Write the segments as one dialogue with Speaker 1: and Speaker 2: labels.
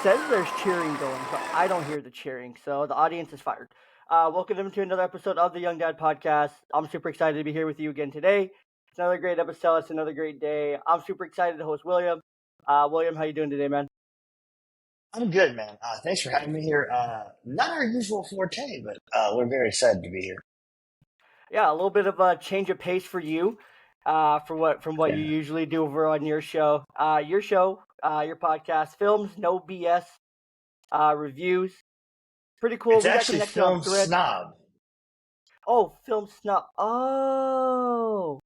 Speaker 1: says there's cheering going, but I don't hear the cheering, so the audience is fired. Welcome to another episode of the Young Dad Podcast. I'm super excited to be here with you again today. It's another great episode. It's another great day. I'm super excited to host William. William, how you doing today, man?
Speaker 2: I'm good, man. Thanks for having me here. Not our usual forte, but we're very excited to be here.
Speaker 1: Yeah, a little bit of a change of pace for you, from what you usually do over on your show. Your podcast, films, no BS, reviews. Pretty cool.
Speaker 2: It's
Speaker 1: We got
Speaker 2: actually
Speaker 1: connected on
Speaker 2: Film
Speaker 1: Thread.
Speaker 2: Snob.
Speaker 1: Oh, film snob. Oh,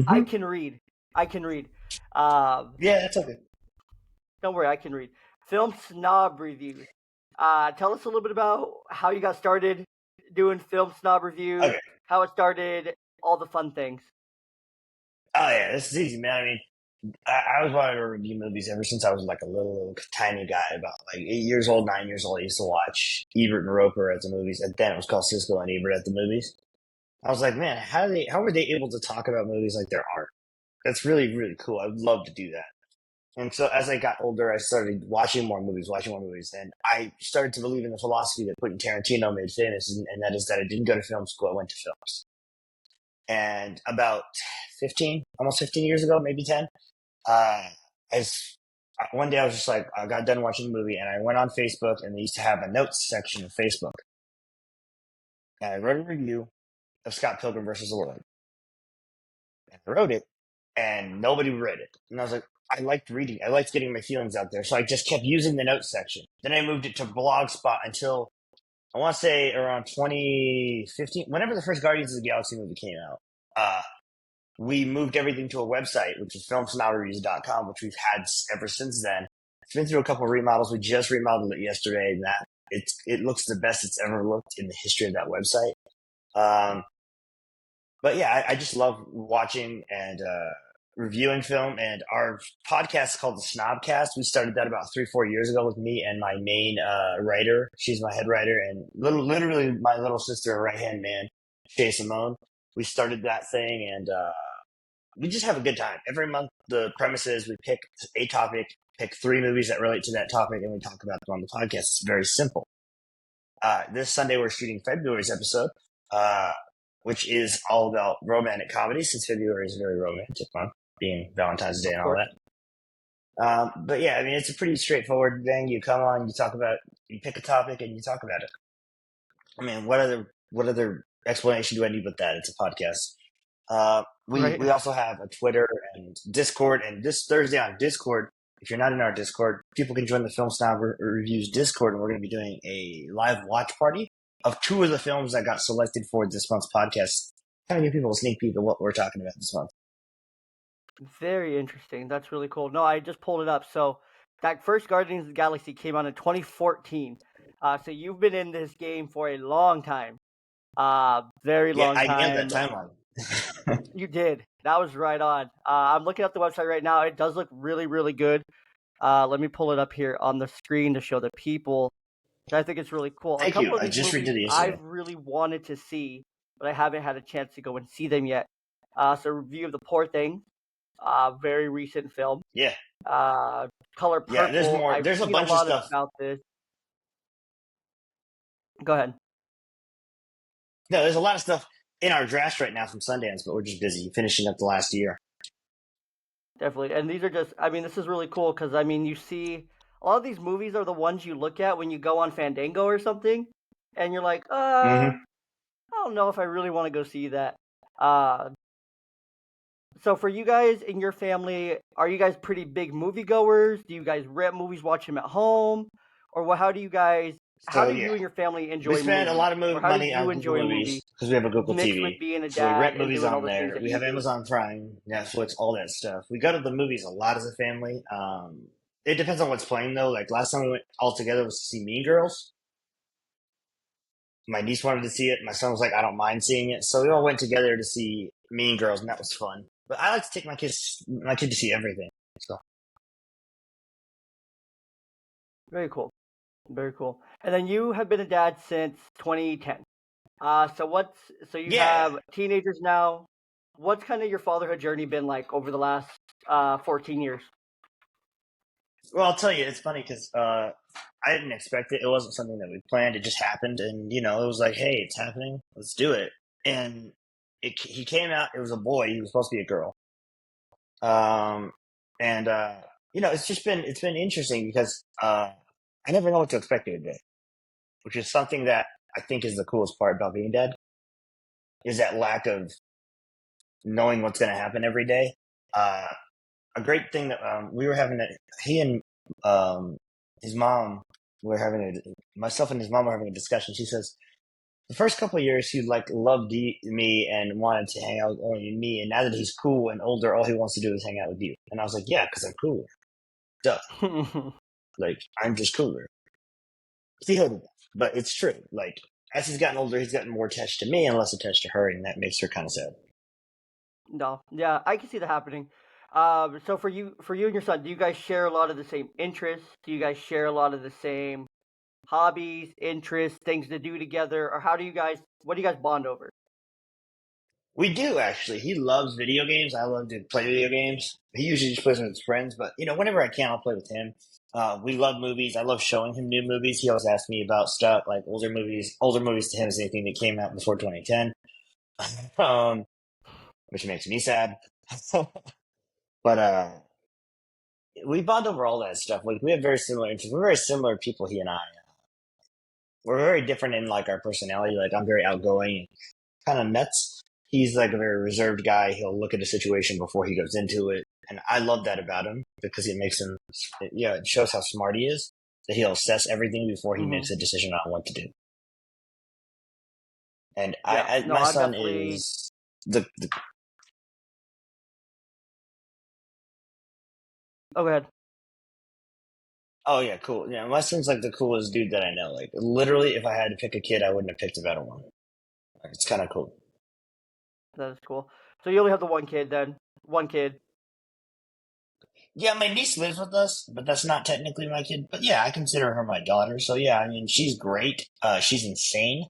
Speaker 1: I can read.
Speaker 2: Yeah, that's okay.
Speaker 1: Don't worry, I can read. Film snob reviews. Tell us a little bit about how you got started doing film snob reviews,
Speaker 2: Okay.
Speaker 1: how it started, all the fun things.
Speaker 2: Oh, yeah, this is easy, man. I mean, I was wanting to review movies ever since I was like a little tiny guy, about like 8 years old, 9 years old. I used to watch Ebert and Roper at the movies. And then it was called Siskel and Ebert at the movies. I was like, man, how were they able to talk about movies like their art? That's really, really cool. I would love to do that. And so as I got older, I started watching more movies, and I started to believe in the philosophy that Quentin Tarantino made famous, and that is that I didn't go to film school, I went to films. And about almost 15 years ago, maybe 10, as one day I was just like, I got done watching the movie, and I went on Facebook, and they used to have a notes section of Facebook. And I wrote a review of Scott Pilgrim versus the World. And I wrote it, and nobody read it. And I was like, I liked reading. I liked getting my feelings out there. So I just kept using the notes section. Then I moved it to Blogspot until, I want to say, around 2015, whenever the first Guardians of the Galaxy movie came out. We moved everything to a website, which is filmsnobreviews.com, which we've had ever since then. It's been through a couple of remodels. We just remodeled it yesterday, and it looks the best it's ever looked in the history of that website. But yeah, I just love watching and reviewing film, and our podcast is called the Snobcast. We started that about 3-4 years ago with me and my main writer. She's my head writer, and literally my little sister, right hand man, Shay Simone. We started that thing, and we just have a good time. Every month, the premise is we pick a topic, pick 3 movies that relate to that topic, and we talk about them on the podcast. It's very simple. This Sunday, we're shooting February's episode, which is all about romantic comedies, since February is a very romantic month, being Valentine's Day and all that. But yeah, I mean, it's a pretty straightforward thing. You come on, you pick a topic, and you talk about it. I mean, what other explanation do I need with that? It's a podcast. We also have a Twitter and Discord, and this Thursday on Discord, if you're not in our Discord, people can join the Film Snob Reviews Discord, and we're going to be doing a live watch party of 2 of the films that got selected for this month's podcast. Kind of give people a sneak peek of what we're talking about this month.
Speaker 1: Very interesting. That's really cool. No, I just pulled it up. So that first Guardians of the Galaxy came out in 2014. So you've been in this game for a long time. Very long time.
Speaker 2: Yeah, I nailed that timeline.
Speaker 1: You did. That was right on. I'm looking at the website right now. It does look really, really good. Let me pull it up here on the screen to show the people. I think it's really cool.
Speaker 2: Thank you. I just redid it yesterday.
Speaker 1: I've really wanted to see, but I haven't had a chance to go and see them yet. So review of The Poor Thing, very recent film.
Speaker 2: Yeah.
Speaker 1: Color Purple.
Speaker 2: Yeah, there's more. There's a bunch of stuff
Speaker 1: about this. Go ahead.
Speaker 2: No, there's a lot of stuff in our draft right now from Sundance, but we're just busy finishing up the last year.
Speaker 1: Definitely. And these are just, I mean, this is really cool because, I mean, you see, a lot of these movies are the ones you look at when you go on Fandango or something, and you're like, I don't know if I really want to go see that. So for you guys in your family, are you guys pretty big moviegoers? Do you guys rent movies, watch them at home? Or how do you guys, how do you and your family enjoy movies?
Speaker 2: We spend a lot of money on movies because we have a Google TV.
Speaker 1: With being a dad,
Speaker 2: so we rent movies on there. We have Amazon Prime, Netflix, all that stuff. We go to the movies a lot as a family. It depends on what's playing, though. Like, last time we went all together was to see Mean Girls. My niece wanted to see it. My son was like, I don't mind seeing it. So we all went together to see Mean Girls, and that was fun. But I like to take my kid to see everything. So
Speaker 1: very cool. Very cool. And then you have been a dad since 2010. So you have teenagers now. What's kind of your fatherhood journey been like over the last 14 years?
Speaker 2: Well, I'll tell you, it's funny because I didn't expect it. It wasn't something that we planned. It just happened, and it was like, hey, it's happening. Let's do it. And he came out. It was a boy. He was supposed to be a girl. Um, and it's been interesting because I never know what to expect every day, which is something that I think is the coolest part about being dead is that lack of knowing what's going to happen every day. Uh, a great thing that we were having that he and um, his mom were having myself and his mom were having a discussion. She says the first couple of years he like loved me and wanted to hang out with only me, and now that he's cool and older, all he wants to do is hang out with you. And I was like, yeah, because I'm cooler. Duh, like I'm just cooler. He hated that, but it's true. Like as he's gotten older, he's gotten more attached to me and less attached to her, and that makes her kind of sad.
Speaker 1: No, yeah, I can see that happening. So for you and your son, do you guys share a lot of the same interests? Do you guys share a lot of the same hobbies, interests, things to do together, or what do you guys bond over?
Speaker 2: We do actually. He loves video games. I love to play video games. He usually just plays with his friends, but whenever I can, I'll play with him. We love movies. I love showing him new movies. He always asks me about stuff like older movies. Older movies to him is anything that came out before 2010, um, which makes me sad. But we bond over all that stuff. Like we have very similar interests. We're very similar people. He and I. We're very different in like our personality. Like I'm very outgoing, kind of nuts. He's like a very reserved guy. He'll look at a situation before he goes into it. And I love that about him because it makes him, it shows how smart he is, that he'll assess everything before he
Speaker 1: Hmm.
Speaker 2: makes a decision on what to do. And
Speaker 1: Yeah, no,
Speaker 2: my
Speaker 1: I'm
Speaker 2: son
Speaker 1: definitely.
Speaker 2: is
Speaker 1: Oh, go ahead.
Speaker 2: oh yeah, cool. Yeah, my son's like the coolest dude that I know. Like literally, if I had to pick a kid, I wouldn't have picked a better one. Like, it's kind of cool.
Speaker 1: That is cool. So you only have the one kid then? One kid.
Speaker 2: Yeah, my niece lives with us, but that's not technically my kid. But yeah, I consider her my daughter. So yeah, I mean, she's great. She's insane.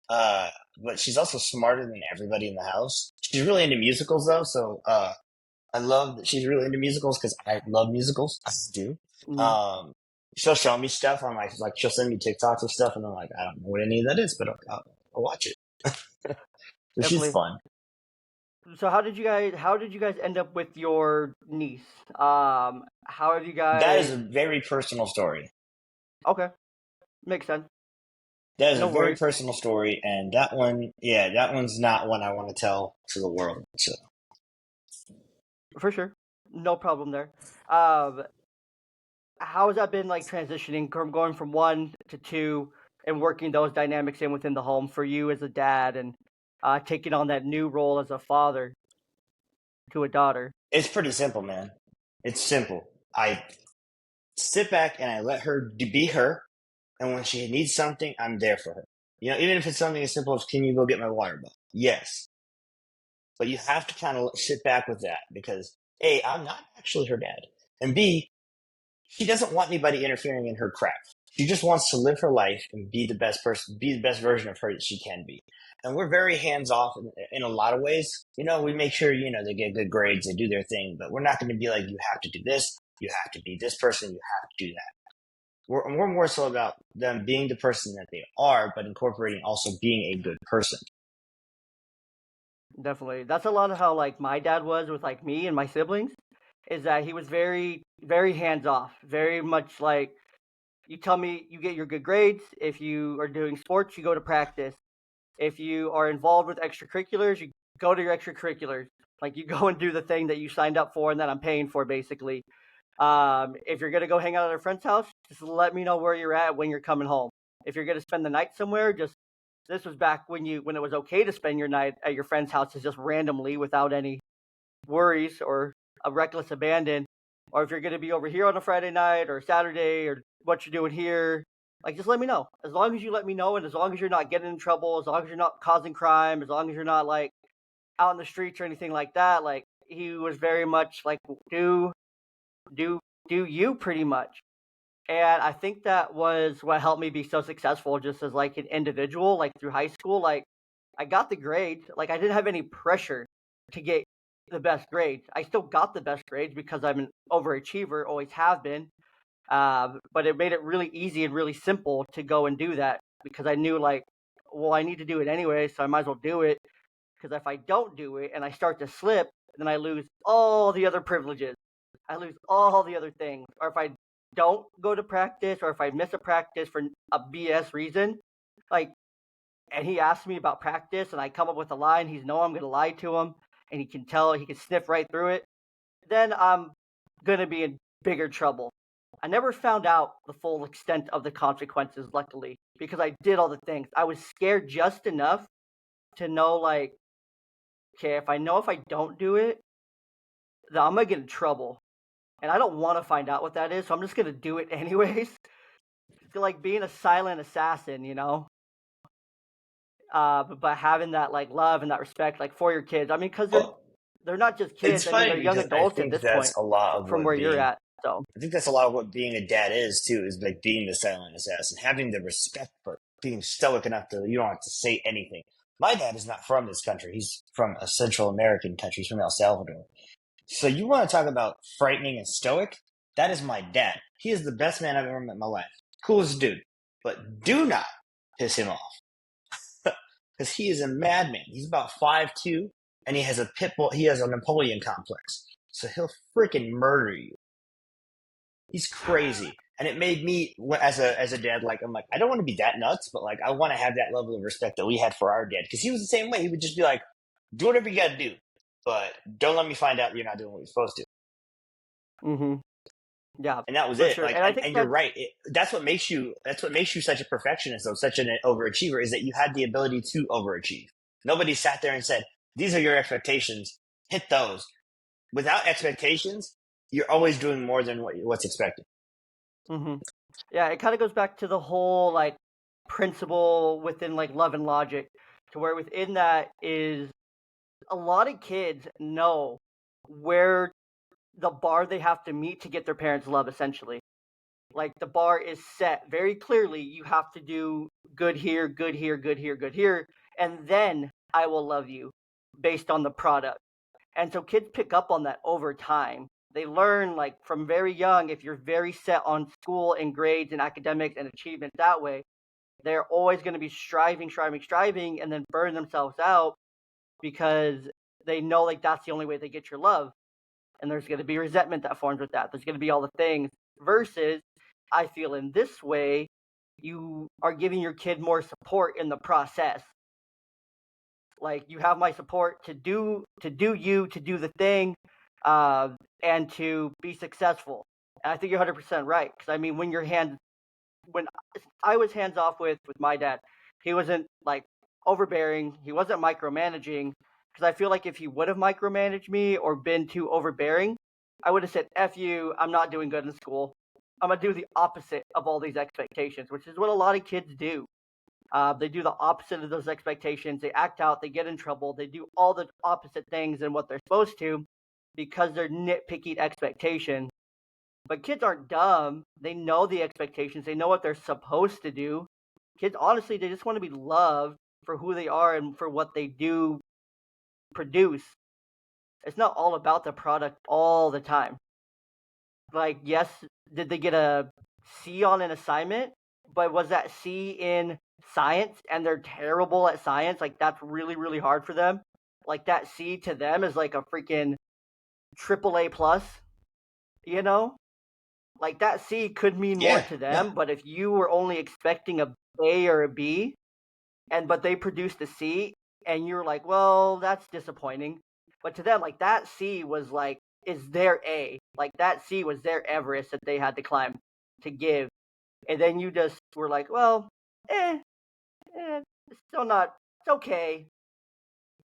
Speaker 2: Uh, but she's also smarter than everybody in the house. She's really into musicals though. So I love that she's really into musicals because I love musicals. I do.
Speaker 1: Mm,
Speaker 2: Um, she'll show me stuff on my like she'll send me TikToks of stuff, and I'm like, I don't know what any of that is, but I'll watch it. So she's
Speaker 1: definitely.
Speaker 2: fun.
Speaker 1: So how did you guys end up with your niece? How have you
Speaker 2: That is
Speaker 1: guys?
Speaker 2: a very personal story.
Speaker 1: Okay, makes sense.
Speaker 2: That is a
Speaker 1: No
Speaker 2: very
Speaker 1: worries.
Speaker 2: personal story, and that one, yeah, that one's not one I want to tell to the world. So
Speaker 1: For sure. No problem there. Um, how has that been like transitioning from going from one to two and working those dynamics in within the home for you as a dad and taking on that new role as a father to a daughter?
Speaker 2: it's pretty simple, man. It's simple. I sit back and I let her be her, and when she needs something, I'm there for her. Even if it's something as simple as, "Can you go get my water bottle?" Yes, but you have to kind of sit back with that because A, I'm not actually her dad, and B, she doesn't want anybody interfering in her craft. She just wants to live her life and be the best person, be the best version of her that she can be. And we're very hands off in a lot of ways. We make sure, they get good grades, they do their thing, but we're not going to be like, you have to do this, you have to be this person, you have to do that. We're more so about them being the person that they are, but incorporating also being a good person.
Speaker 1: Definitely. That's a lot of how like my dad was with like me and my siblings is that he was very very hands off, very much like you tell me you get your good grades, if you are doing sports, you go to practice. If you are involved with extracurriculars, you go to your extracurriculars. Like you go and do the thing that you signed up for and that I'm paying for basically. If you're gonna go hang out at a friend's house, just let me know where you're at when you're coming home. If you're gonna spend the night somewhere, just this was back when it was okay to spend your night at your friend's houses just randomly without any worries or a reckless abandon. Or if you're gonna be over here on a Friday night or Saturday or what you're doing here, like just let me know. As long as you let me know and as long as you're not getting in trouble, as long as you're not causing crime, as long as you're not like out in the streets or anything like that, like he was very much like do do you pretty much. And I think that was what helped me be so successful just as like an individual, like through high school. Like I got the grade. Like I didn't have any pressure to get the best grades. I still got the best grades because I'm an overachiever, always have been. But it made it really easy and really simple to go and do that because I knew like, well, I need to do it anyway, so I might as well do it. Because if I don't do it and I start to slip, then I lose all the other privileges. I lose all the other things. Or if I don't go to practice, or if I miss a practice for a BS reason, like, and he asks me about practice, and I come up with a line, he's know I'm gonna lie to him, and he can tell, he can sniff right through it, then I'm gonna be in bigger trouble. I never found out the full extent of the consequences, luckily, because I did all the things. I was scared just enough to know, like, okay, if I know if I don't do it, then I'm gonna get in trouble. And I don't want to find out what that is, so I'm just gonna do it anyways. It's like being a silent assassin, you know? But having that like love and that respect, like for your kids. I mean, because
Speaker 2: Well,
Speaker 1: they're not just
Speaker 2: it's
Speaker 1: kids. I mean,
Speaker 2: funny
Speaker 1: they're young
Speaker 2: because I
Speaker 1: adults at
Speaker 2: think
Speaker 1: this point
Speaker 2: that's a lot of
Speaker 1: from
Speaker 2: what
Speaker 1: where you're
Speaker 2: being
Speaker 1: at. So.
Speaker 2: I think that's a lot of what being a dad is too, is like being the silent assassin, having the respect for being stoic enough to you don't have to say anything. My dad is not from this country. He's from a Central American country. He's from El Salvador. So you want to talk about frightening and stoic? That is my dad. He is the best man I've ever met in my life. Coolest dude. But do not piss him off. Because he is a madman. He's about 5'2", and he has a pit bull. He has a Napoleon complex. So he'll freaking murder you. He's crazy. And it made me, as a dad, like, I'm like, I don't want to be that nuts, but like, I want to have that level of respect that we had for our dad. Because he was the same way. He would just be like, do whatever you got to do, but don't let me find out you're not doing what you're supposed to.
Speaker 1: Mm-hmm. Yeah,
Speaker 2: And that was
Speaker 1: for
Speaker 2: it.
Speaker 1: sure.
Speaker 2: Like,
Speaker 1: And I think
Speaker 2: and you're
Speaker 1: that's.
Speaker 2: right. That's what makes you such a perfectionist, though, such an overachiever, is that you had the ability to overachieve. Nobody sat there and said, these are your expectations, hit those. Without expectations, you're always doing more than what's expected.
Speaker 1: Mm-hmm. Yeah, it kind of goes back to the whole like principle within like love and logic, to where within that is a lot of kids know where the bar they have to meet to get their parents' love, essentially. Like the bar is set very clearly. You have to do good here, good here, good here, good here, and then I will love you based on the product. And so kids pick up on that over time. They learn like from very young, if you're very set on school and grades and academics and achievement that way, they're always going to be striving, striving, striving, and then burn themselves out because they know like that's the only way they get your love. And there's going to be resentment that forms with that. There's going to be all the things. Versus, I feel in this way, you are giving your kid more support in the process. Like you have my support to do the thing, and to be successful. And I think you're 100% right. Because I mean, when I was hands off with my dad, he wasn't like overbearing. He wasn't micromanaging. Because I feel like if he would have micromanaged me or been too overbearing, I would have said, "F you, I'm not doing good in school. I'm gonna do the opposite of all these expectations," which is what a lot of kids do. They do the opposite of those expectations. They act out. They get in trouble. They do all the opposite things than what they're supposed to because they're nitpicking expectations. But kids aren't dumb. They know the expectations. They know what they're supposed to do. Kids, honestly, they just want to be loved for who they are and for what they do produce. It's not all about the product all the time. Like, yes, did they get a C on an assignment? But was that C in science and they're terrible at science? Like, that's really, really hard for them. Like, that C to them is like a freaking triple A plus, you know? Like, that C could mean more
Speaker 2: Yeah,
Speaker 1: to
Speaker 2: yeah.
Speaker 1: them, but if you were only expecting a A or a B, but they produced a C, and you're like, well, that's disappointing. But to them, like, that C was like, is their A. Like, that C was their Everest that they had to climb to give. And then you just were like, well, it's still not, it's okay,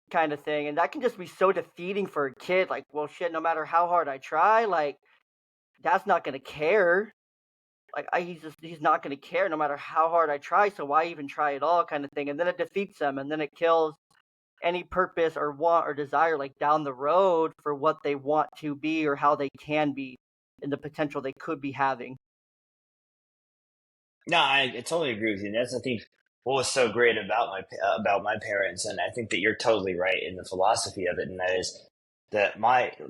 Speaker 1: kind of thing. And that can just be so defeating for a kid. Like, well, shit, no matter how hard I try, like, dad's not going to care. Like, he's not going to care no matter how hard I try. So why even try at all, kind of thing. And then it defeats them. And then it kills any purpose or want or desire, like, down the road for what they want to be or how they can be and the potential they could be having.
Speaker 2: No, I totally agree with you. And that's, I think, what was so great about my parents, and I think that you're totally right in the philosophy of it, and that is that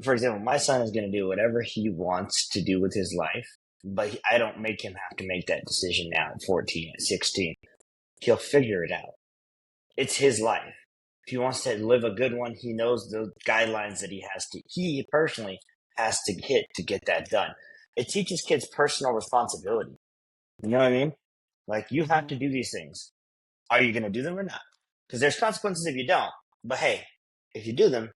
Speaker 2: for example, my son is going to do whatever he wants to do with his life, but I don't make him have to make that decision now at 14, at 16. He'll figure it out. It's his life. If he wants to live a good one, he knows the guidelines that he personally has to hit to get that done. It teaches kids personal responsibility. You know what I mean? Like, you have to do these things. Are you going to do them or not? Because there's consequences if you don't. But hey, if you do them,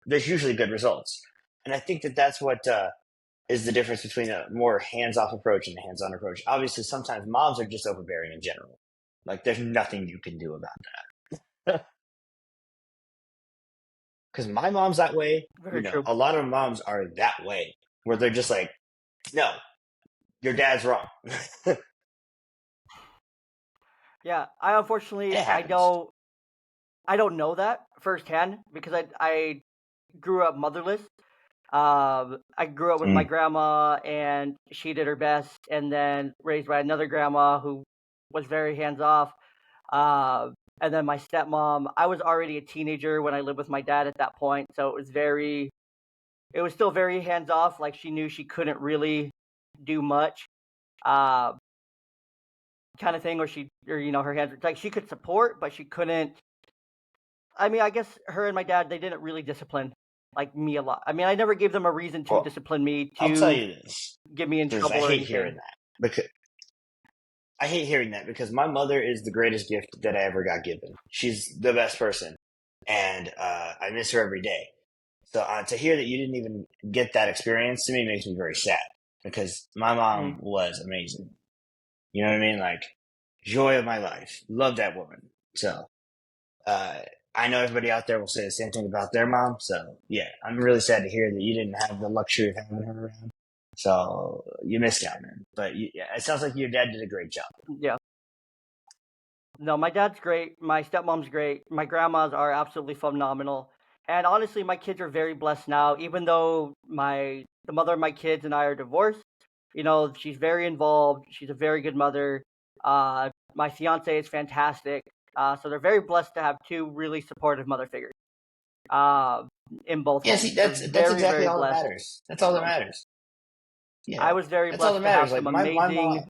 Speaker 2: there's usually good results. And I think that that's what is the difference between a more hands-off approach and a hands-on approach. Obviously, sometimes moms are just overbearing in general. Like, there's nothing you can do about that. Because my mom's that way.
Speaker 1: Very true.
Speaker 2: A lot of moms are that way, where they're just like, no, your dad's wrong.
Speaker 1: Yeah, I unfortunately
Speaker 2: It happens.
Speaker 1: I don't know that firsthand because I grew up motherless. I grew up with my
Speaker 2: Mm.
Speaker 1: grandma, and she did her best, and then raised by another grandma who was very hands off. Uh, and then my stepmom. I was already a teenager when I lived with my dad at that point, so it was still very hands off. Like, she knew she couldn't really do much, uh, kind of thing, or her hands, like, she could support, but she couldn't. I mean, I guess her and my dad, they didn't really discipline like me a lot. I mean, I never gave them a reason to
Speaker 2: Well,
Speaker 1: discipline me,
Speaker 2: I'll tell
Speaker 1: to
Speaker 2: you this,
Speaker 1: get me in
Speaker 2: because I
Speaker 1: trouble or
Speaker 2: hate hearing
Speaker 1: anything.
Speaker 2: that. Because my mother is the greatest gift that I ever got given. She's the best person, and I miss her every day. So to hear that you didn't even get that experience to me makes me very sad, because my mom
Speaker 1: Mm,
Speaker 2: was amazing. You know what I mean? Like, joy of my life. Love that woman. So uh, I know everybody out there will say the same thing about their mom. So yeah, I'm really sad to hear that you didn't have the luxury of having her around. So you missed out, man. But yeah, it sounds like your dad did a great job.
Speaker 1: yeah. No, my dad's great. My stepmom's great. My grandmas are absolutely phenomenal. And honestly, my kids are very blessed now. Even though the mother of my kids and I are divorced, she's very involved. She's a very good mother. My fiance is fantastic. So they're very blessed to have two really supportive mother figures. Uh, in both
Speaker 2: Yeah, see,
Speaker 1: homes, they're
Speaker 2: that's
Speaker 1: very,
Speaker 2: exactly
Speaker 1: very
Speaker 2: all that
Speaker 1: blessed.
Speaker 2: matters. That's all that
Speaker 1: So
Speaker 2: matters.
Speaker 1: I
Speaker 2: Yeah,
Speaker 1: was very
Speaker 2: that's all that
Speaker 1: blessed to
Speaker 2: matters.
Speaker 1: have
Speaker 2: Like
Speaker 1: some
Speaker 2: my mom,
Speaker 1: amazing.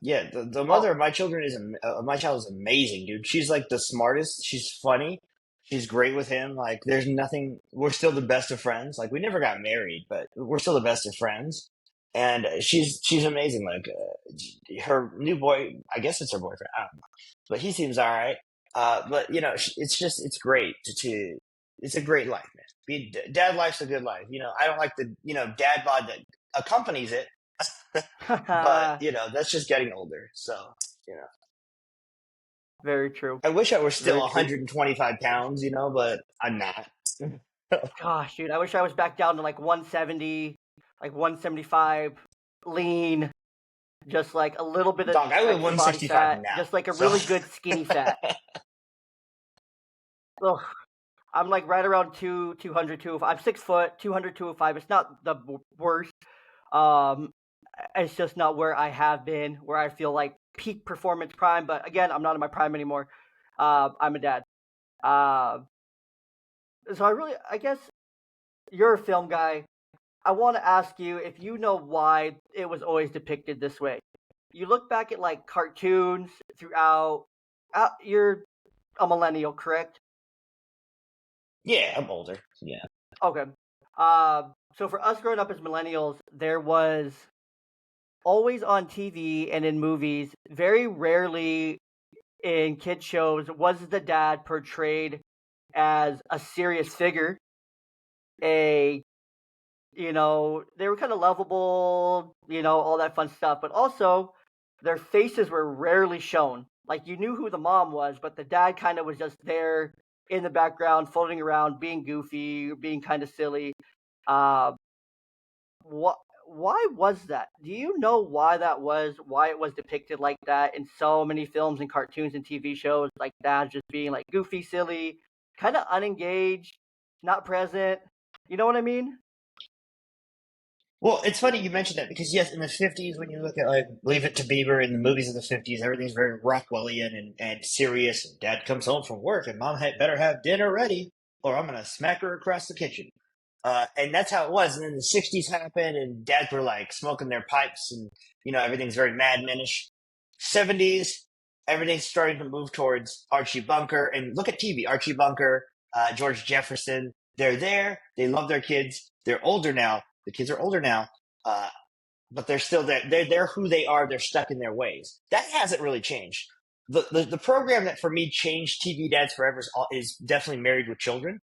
Speaker 2: yeah, the
Speaker 1: Oh,
Speaker 2: mother of my children my child is amazing, dude. She's like the smartest. She's funny. She's great with him. Like, there's nothing. We're still the best of friends. Like, we never got married, but we're still the best of friends. And she's amazing. Like, her new boy, I guess it's her boyfriend. I don't know, but he seems all right. But it's great to it's a great life, man. Dad life's a good life. I don't like the dad bod that accompanies it, but that's just getting older. So you know,
Speaker 1: very true.
Speaker 2: I wish I were still
Speaker 1: Very true.
Speaker 2: 125 pounds, but I'm not.
Speaker 1: Gosh, dude, I wish I was back down to like 170, like 175, lean, just like a little bit of
Speaker 2: Dog, I weigh
Speaker 1: extra body
Speaker 2: 165
Speaker 1: fat,
Speaker 2: now.
Speaker 1: just like a
Speaker 2: So
Speaker 1: really good skinny fat. Ugh, I'm like right around 200, 205. I'm 6 foot, 200, 205. It's not the worst. Um, it's just not where I have been, where I feel like peak performance prime. But again, I'm not in my prime anymore. I'm a dad. Uh, so I guess you're a film guy. I want to ask you if you know why it was always depicted this way. You look back at like cartoons throughout. You're a millennial, correct?
Speaker 2: yeah, I'm older. Yeah.
Speaker 1: Okay. Uh, so for us growing up as millennials, there was always on TV and in movies, very rarely in kid shows was the dad portrayed as a serious figure. A they were kind of lovable, all that fun stuff. But also, their faces were rarely shown. Like, you knew who the mom was, but the dad kind of was just there in the background, floating around, being goofy, being kind of silly. Uh, what? Why was that? Do you know why that was? Why it was depicted like that in so many films and cartoons and TV shows? Like, dads just being like goofy, silly, kind of unengaged, not present. You know what I mean?
Speaker 2: Well, it's funny you mentioned that, because yes, in the 50s, when you look at like Leave It to Beaver in the movies of the 50s, everything's very Rockwellian and serious. And dad comes home from work and mom had better have dinner ready, or I'm gonna smack her across the kitchen. And that's how it was. And then the 60s happened, and dads were like smoking their pipes, and everything's very Mad Men-ish. 70s, everything's starting to move towards Archie Bunker. And look at TV, Archie Bunker, George Jefferson. They're there. They love their kids. They're older now. The kids are older now, but they're still there. They're who they are. They're stuck in their ways. That hasn't really changed. The program that for me changed TV dads forever is definitely Married with Children.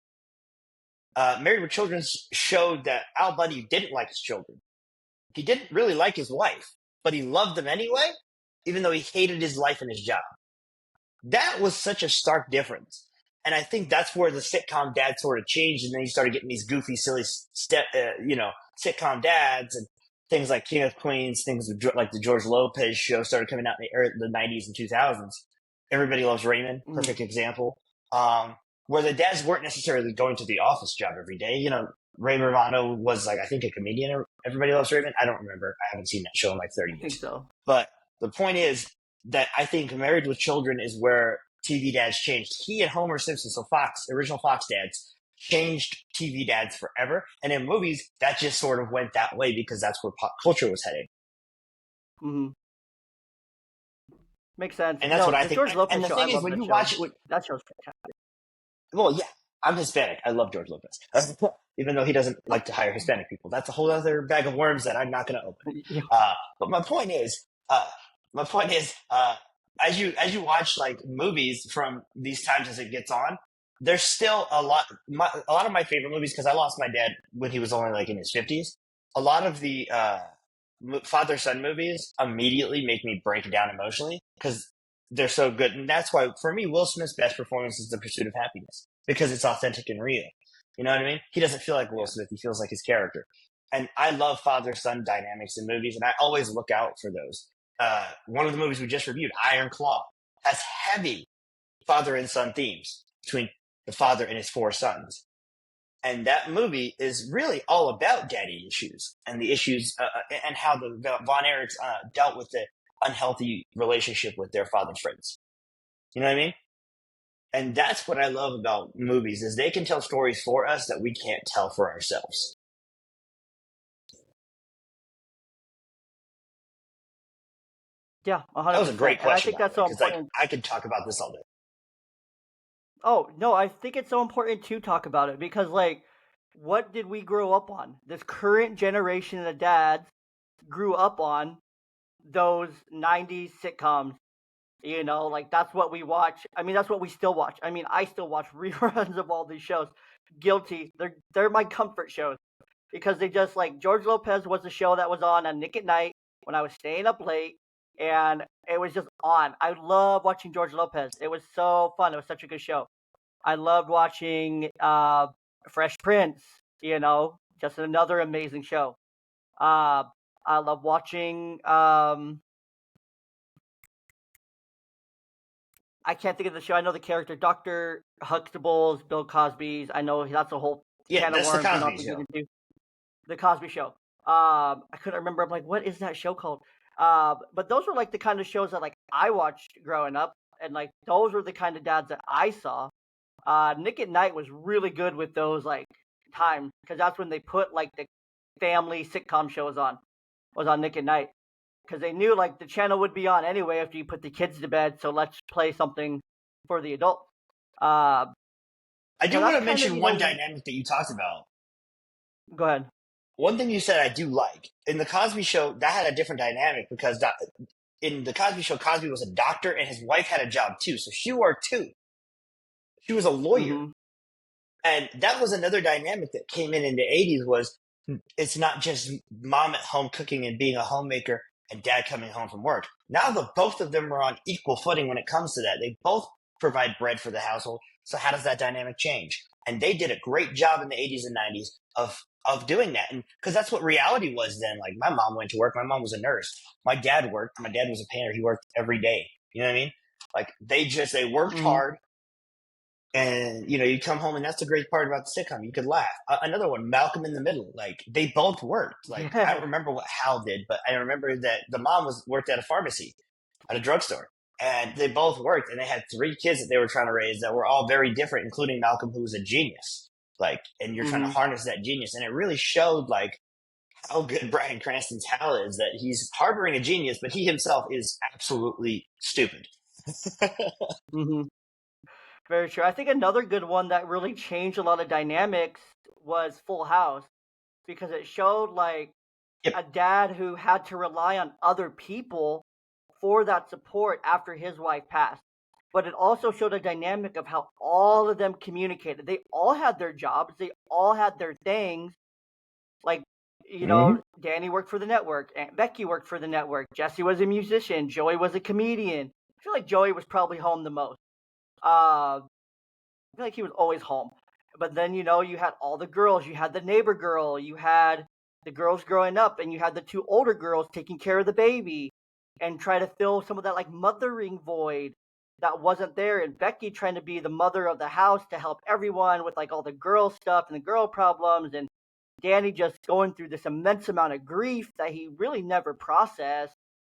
Speaker 2: Married with Children showed that Al Bundy didn't like his children. He didn't really like his wife, but he loved them anyway, even though he hated his life and his job. That was such a stark difference. And I think that's where the sitcom dad sort of changed, and then you started getting these goofy, silly sitcom dads, and things like King of Queens, things like the George Lopez show started coming out in the 90s and 2000s. Everybody Loves Raymond, perfect example. Where the dads weren't necessarily going to the office job every day. Ray Romano was I think a comedian or Everybody Loves Raymond. I don't remember. I haven't seen that show in 30 years.
Speaker 1: I think so.
Speaker 2: But the point is that I think Married with Children is where TV dads changed. He and Homer Simpson, so original Fox dads, changed TV dads forever. And in movies, that just sort of went that way because that's where pop culture was heading.
Speaker 1: Mm-hmm. Makes sense.
Speaker 2: And that's what I think.
Speaker 1: George Lopez
Speaker 2: and the
Speaker 1: show,
Speaker 2: thing is, when you watch it,
Speaker 1: that show's fantastic.
Speaker 2: Well, yeah, I'm Hispanic. I love George Lopez, even though he doesn't like to hire Hispanic people. That's a whole other bag of worms that I'm not going to open. But my point is, as you watch movies from these times as it gets on, there's still a lot of my favorite movies, because I lost my dad when he was only in his 50s. A lot of the father-son movies immediately make me break down emotionally because they're so good. And that's why, for me, Will Smith's best performance is The Pursuit of Happiness, because it's authentic and real. You know what I mean? He doesn't feel like Will Smith. He feels like his character. And I love father-son dynamics in movies, and I always look out for those. One of the movies we just reviewed, Iron Claw, has heavy father and son themes between the father and his 4 sons. And that movie is really all about daddy issues and the issues and how the Von Erichs dealt with the unhealthy relationship with their father friends. You know what I mean? And that's what I love about movies, is they can tell stories for us that we can't tell for ourselves.
Speaker 1: Yeah, 100%.
Speaker 2: That was a great question.
Speaker 1: And I think that's so important.
Speaker 2: I could talk about this all day.
Speaker 1: Oh, no, I think it's so important to talk about it because, what did we grow up on? This current generation of dads grew up on those 90s sitcoms. That's what we watch. I mean, that's what we still watch. I mean, I still watch reruns of all these shows. Guilty. They're my comfort shows because they just, George Lopez was a show that was on Nick at Night when I was staying up late, and it was just on. I love watching George Lopez. It was so fun. It was such a good show. I loved watching Fresh Prince, just another amazing show. I love watching I can't think of the show. I know the character, Dr. Huxtable's, Bill Cosby's. I know that's a whole can of worms.
Speaker 2: That's the Cosby Show.
Speaker 1: The Cosby Show. I couldn't remember. I'm like, what is that show called? But those were the kind of shows that I watched growing up, and those were the kind of dads that I saw. Nick at Night was really good with those times because that's when they put the family sitcom shows on. Was on Nick at Night. Because they knew the channel would be on anyway after you put the kids to bed, so let's play something for the adults.
Speaker 2: I do want to mention one dynamic that you talked about.
Speaker 1: Go ahead.
Speaker 2: One thing you said I do like. In the Cosby Show, that had a different dynamic because in the Cosby Show, Cosby was a doctor and his wife had a job too, so she worked too. She was a lawyer. Mm-hmm. And that was another dynamic that came in the 80s was it's not just mom at home cooking and being a homemaker and dad coming home from work. Now both of them are on equal footing when it comes to that. They both provide bread for the household. So how does that dynamic change? And they did a great job in the 80s and 90s of doing that. And because that's what reality was then. My mom went to work. My mom was a nurse. My dad worked. My dad was a painter. He worked every day. You know what I mean? They worked mm-hmm. hard. And, you come home, and that's the great part about the sitcom. You could laugh. Another one, Malcolm in the Middle. They both worked. I don't remember what Hal did, but I remember that the mom worked at a pharmacy, at a drugstore. And they both worked, and they had 3 kids that they were trying to raise that were all very different, including Malcolm, who was a genius. like, and you're trying to
Speaker 1: Hmm.
Speaker 2: harness that genius. And it really showed like how good Bryan Cranston's Hal is, that he's harboring a genius, but he himself is absolutely stupid.
Speaker 1: Hmm. Very true. I think another good one that really changed a lot of dynamics was Full House because it showed like
Speaker 2: Yep.
Speaker 1: a dad who had to rely on other people for that support after his wife passed. But it also showed a dynamic of how all of them communicated. They all had their jobs, they all had their things. Like,
Speaker 2: Mm-hmm.
Speaker 1: Danny worked for the network, Aunt Becky worked for the network, Jesse was a musician, Joey was a comedian. I feel like Joey was probably home the most. I feel like he was always home. But then, you had all the girls. You had the neighbor girl. You had the girls growing up, and you had the two older girls taking care of the baby and try to fill some of that like mothering void that wasn't there. And Becky trying to be the mother of the house to help everyone with like all the girl stuff and the girl problems. And Danny just going through this immense amount of grief that he really never processed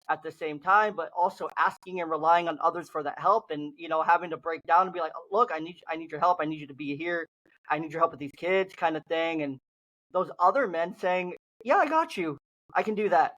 Speaker 1: at the same time, but also asking and relying on others for that help, and having to break down and be like, look, I need your help, I need you to be here, I need your help with these kids, kind of thing. And those other men saying, yeah, I got you, I can do that,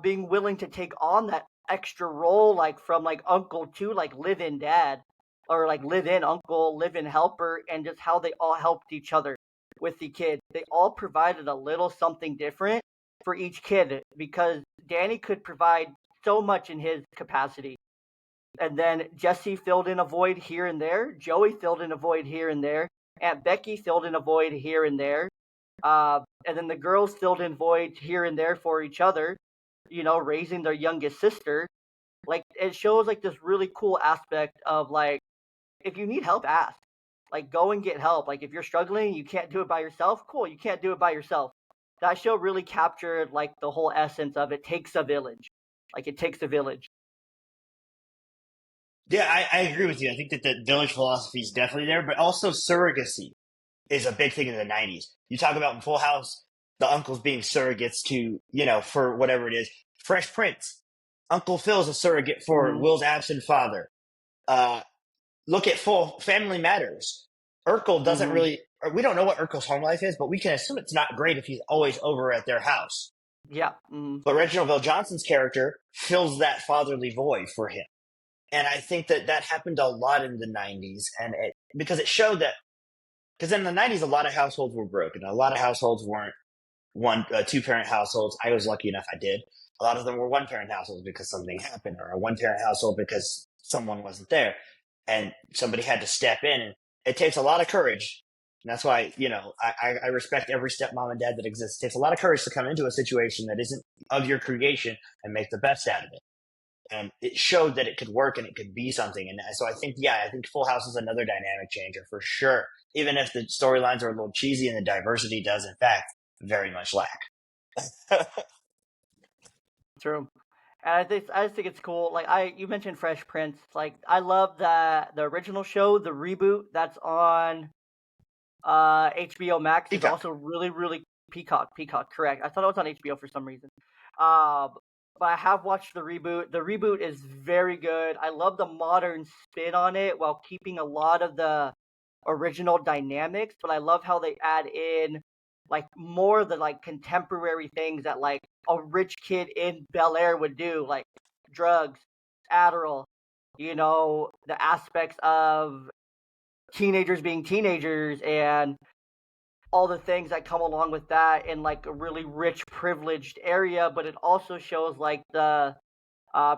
Speaker 1: being willing to take on that extra role, like from like uncle to like live-in dad, or like live-in uncle, live-in helper, and just how they all helped each other with the kids. They all provided a little something different for each kid because Danny could provide so much in his capacity. And then Jesse filled in a void here and there. Joey filled in a void here and there. Aunt Becky filled in a void here and there. And then the girls filled in voids here and there for each other, raising their youngest sister. Like, it shows like this really cool aspect of like, if you need help, ask. Like, go and get help. Like, if you're struggling, you can't do it by yourself. Cool, you can't do it by yourself. That show really captured like the whole essence of it takes a village. Like, it takes a village.
Speaker 2: Yeah, I agree with you. I think that the village philosophy is definitely there, but also surrogacy is a big thing in the 90s. You talk about in Full House, the uncles being surrogates to, for whatever it is. Fresh Prince, Uncle Phil's a surrogate for
Speaker 1: Hmm.
Speaker 2: Will's absent father. Uh, Look at Full Family Matters. Urkel doesn't
Speaker 1: Hmm.
Speaker 2: really, or we don't know what Urkel's home life is, but we can assume it's not great if he's always over at their house.
Speaker 1: Yeah. Hmm.
Speaker 2: But Reginald VelJohnson's character fills that fatherly void for him. And I think that that happened a lot in the 90s. And because it showed that, because in the 90s, a lot of households were broken. A lot of households weren't two parent households. I was lucky enough I did. A lot of them were one parent households because something happened, or a one parent household because someone wasn't there, and somebody had to step in. And it takes a lot of courage. And that's why I respect every stepmom and dad that exists. It takes a lot of courage to come into a situation that isn't of your creation and make the best out of it. And it showed that it could work and it could be something. And so I think Full House is another dynamic changer for sure. Even if the storylines are a little cheesy and the diversity does, in fact, very much lack.
Speaker 1: True. And I just think it's cool. Like, you mentioned Fresh Prince. Like, I love that the original show, the reboot that's on HBO Max, is
Speaker 2: Peacock.
Speaker 1: also really, really Peacock, correct. I thought it was on HBO for some reason. Uh, but I have watched the reboot. The reboot is very good. I love the modern spin on it while keeping a lot of the original dynamics, but I love how they add in like more of the like contemporary things that like a rich kid in Bel Air would do, like drugs, Adderall, the aspects of teenagers being teenagers and all the things that come along with that in like a really rich, privileged area. But it also shows like the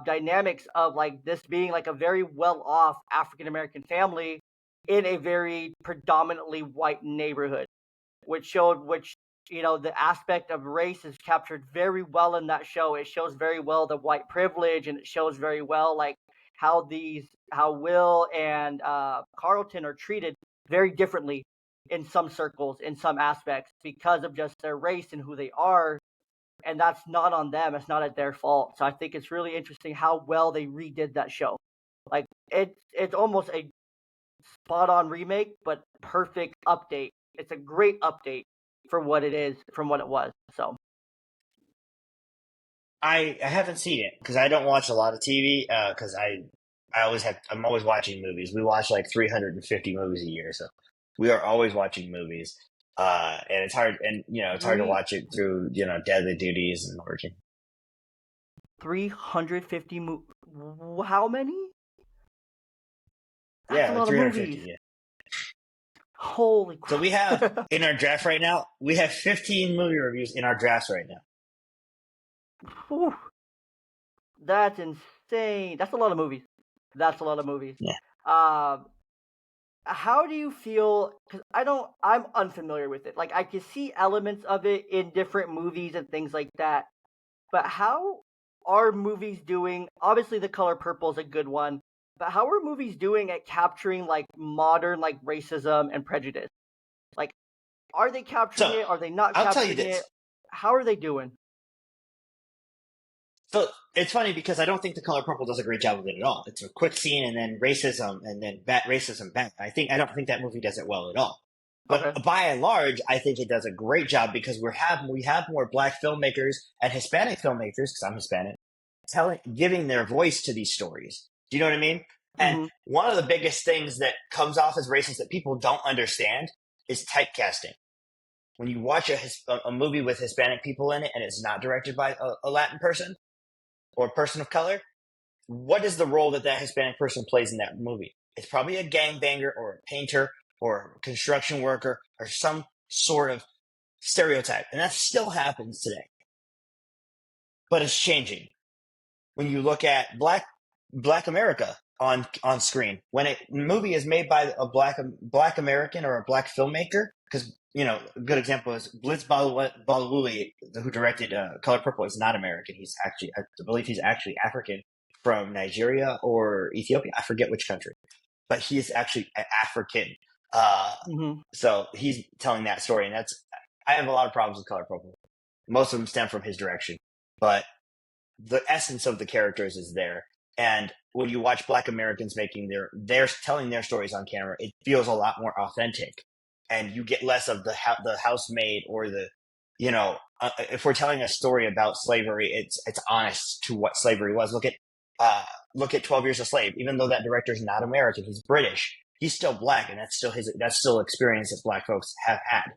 Speaker 1: dynamics of like this being like a very well off African American family in a very predominantly white neighborhood, which the aspect of race is captured very well in that show. It shows very well the white privilege, and it shows very well like how Will and Carlton are treated very differently in some circles, in some aspects, because of just their race and who they are. And that's not on them. It's not at their fault. So I think it's really interesting how well they redid that show. Like, it's almost a spot on remake, but perfect update. It's a great update for what it is from what it was. So
Speaker 2: I haven't seen it because I don't watch a lot of TV because I'm always watching movies. We watch like 350 movies a year, so We are always watching movies. And it's hard, and it's hard to watch it through, daily duties and working.
Speaker 1: 350 how many? That's a
Speaker 2: Yeah,
Speaker 1: lot of
Speaker 2: 350.
Speaker 1: movies.
Speaker 2: Yeah.
Speaker 1: Holy crap.
Speaker 2: So we have in our draft right now, we have 15 movie reviews in our drafts right now.
Speaker 1: Whew. That's insane. That's a lot of movies. That's a lot of movies.
Speaker 2: Yeah.
Speaker 1: How do you feel? Because I'm unfamiliar with it. Like, I can see elements of it in different movies and things like that. But how are movies doing? Obviously, The Color Purple is a good one. But how are movies doing at capturing like modern like racism and prejudice? Like, are they capturing it? Are they not
Speaker 2: I'll tell you
Speaker 1: capturing it?
Speaker 2: this.
Speaker 1: How are they doing?
Speaker 2: So it's funny because I don't think The Color Purple does a great job of it at all. It's a quick scene and then racism and then racism back. I don't think that movie does it well at all. But
Speaker 1: Okay.
Speaker 2: by and large, I think it does a great job because we have more black filmmakers and Hispanic filmmakers, because I'm Hispanic, giving their voice to these stories. Do you know what I mean? And one of the biggest things that comes off as racist that people don't understand is typecasting. When you watch a movie with Hispanic people in it and it's not directed by a Latin person or a person of color, what is the role that Hispanic person plays in that movie? It's probably a gangbanger or a painter or a construction worker or some sort of stereotype. And that still happens today. But it's changing. When you look at Black America on screen, when a movie is made by a black American or a black filmmaker, because a good example is Blitz Balawuli, who directed Color Purple, is not American. I believe he's actually African from Nigeria or Ethiopia. I forget which country, but he is actually African. So he's telling that story, and I have a lot of problems with Color Purple. Most of them stem from his direction, but the essence of the characters is there. And when you watch Black Americans making they're telling their stories on camera, it feels a lot more authentic, and you get less of the housemaid or if we're telling a story about slavery, it's honest to what slavery was. Look at 12 Years a Slave. Even though that director's not American, he's British. He's still black, and that's still experience that black folks have had.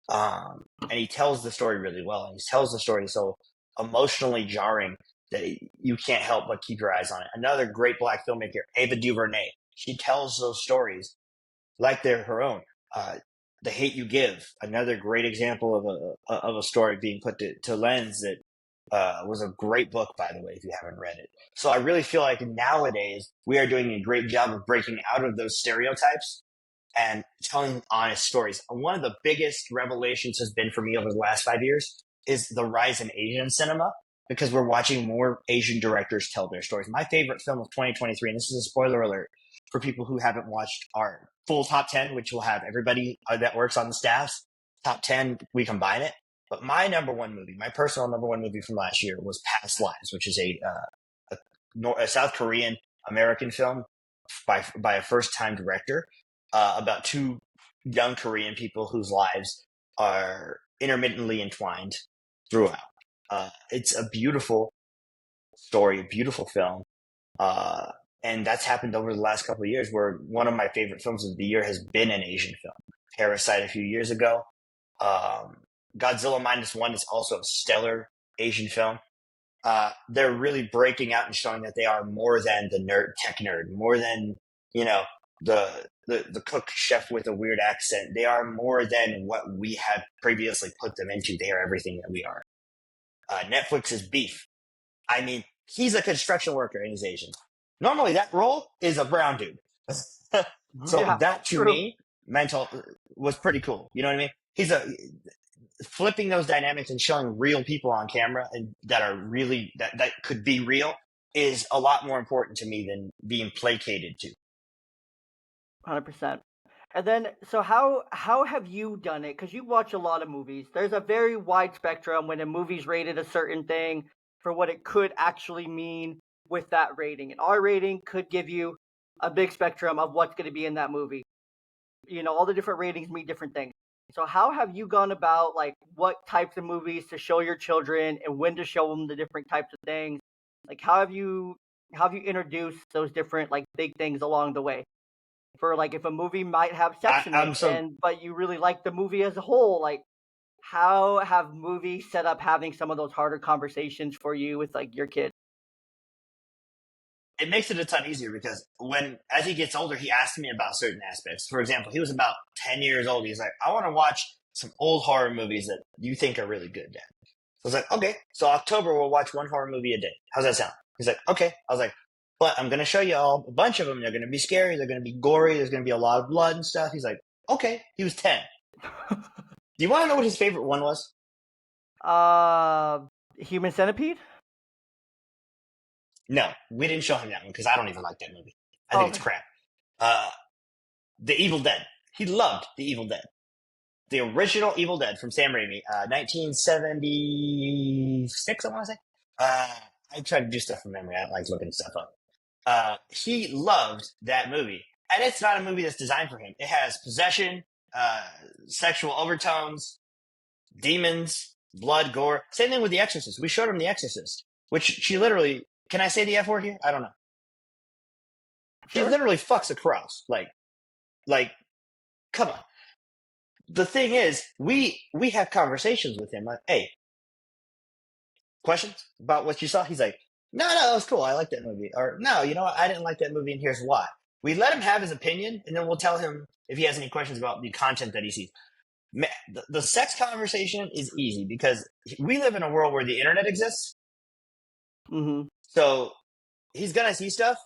Speaker 2: And he tells the story really well, and he tells the story so emotionally jarring that you can't help but keep your eyes on it. Another great black filmmaker, Ava DuVernay. She tells those stories like they're her own. The Hate You Give, another great example of a story being put to lens that was a great book, by the way, if you haven't read it. So I really feel like nowadays we are doing a great job of breaking out of those stereotypes and telling honest stories. One of the biggest revelations has been for me over the last 5 years is the rise in Asian cinema, because we're watching more Asian directors tell their stories. My favorite film of 2023, and this is a spoiler alert for people who haven't watched our full top 10, which will have everybody that works on the staff's top 10, we combine it. But my personal number one movie from last year was Past Lives, which is a South Korean American film by a first-time director about two young Korean people whose lives are intermittently entwined throughout. It's a beautiful story, a beautiful film. And that's happened over the last couple of years, where one of my favorite films of the year has been an Asian film. Parasite a few years ago. Godzilla -1 is also a stellar Asian film. They're really breaking out and showing that they are more than the tech nerd, more than, the cook chef with a weird accent. They are more than what we had previously put them into. They are everything that we are. Netflix's Beef. I mean, he's a construction worker and he's Asian. Normally that role is a brown dude. So
Speaker 1: Yeah,
Speaker 2: that to
Speaker 1: true.
Speaker 2: me was pretty cool. You know what I mean? He's flipping those dynamics and showing real people on camera and that are really that could be real is a lot more important to me than being placated to.
Speaker 1: 100%. And then, so how have you done it? Because you watch a lot of movies. There's a very wide spectrum when a movie's rated a certain thing for what it could actually mean with that rating. And our rating could give you a big spectrum of what's going to be in that movie. All the different ratings mean different things. So how have you gone about, like, what types of movies to show your children and when to show them the different types of things? Like, how have you introduced those different, like, big things along the way? for like if a movie might have sex in
Speaker 2: I'm
Speaker 1: it,
Speaker 2: so
Speaker 1: but you really like the movie as a whole, like how have movies set up having some of those harder conversations for you with like your kids?
Speaker 2: it makes it a ton easier because as he gets older, he asks me about certain aspects. For example, he was about 10 years old. He's like, I want to watch some old horror movies that you think are really good, Dad. So I was like, okay. So October, we'll watch one horror movie a day. How's that sound? He's like, okay. I was like, but I'm going to show you all a bunch of them. They're going to be scary. They're going to be gory. There's going to be a lot of blood and stuff. He's like, okay. He was 10. Do you want to know what his favorite one was?
Speaker 1: Human Centipede?
Speaker 2: No, we didn't show him that one because I don't even like that movie. I think it's crap. The Evil Dead. He loved The Evil Dead. The original Evil Dead from Sam Raimi, 1976, I want to say. I try to do stuff from memory. I don't like looking stuff up. He loved that movie. And it's not a movie that's designed for him. It has possession, sexual overtones, demons, blood, gore. Same thing with The Exorcist. We showed him The Exorcist, which she literally... Can I say the F word here? I don't know. She literally fucks a cross. Like, come on. The thing is, we have conversations with him. Like, hey, questions about what you saw? He's like, no, that was cool. I like that movie. Or, no, you know what? I didn't like that movie, and here's why. We let him have his opinion, and then we'll tell him if he has any questions about the content that he sees. The sex conversation is easy because we live in a world where the internet exists.
Speaker 1: Mm-hmm.
Speaker 2: So he's going to see stuff.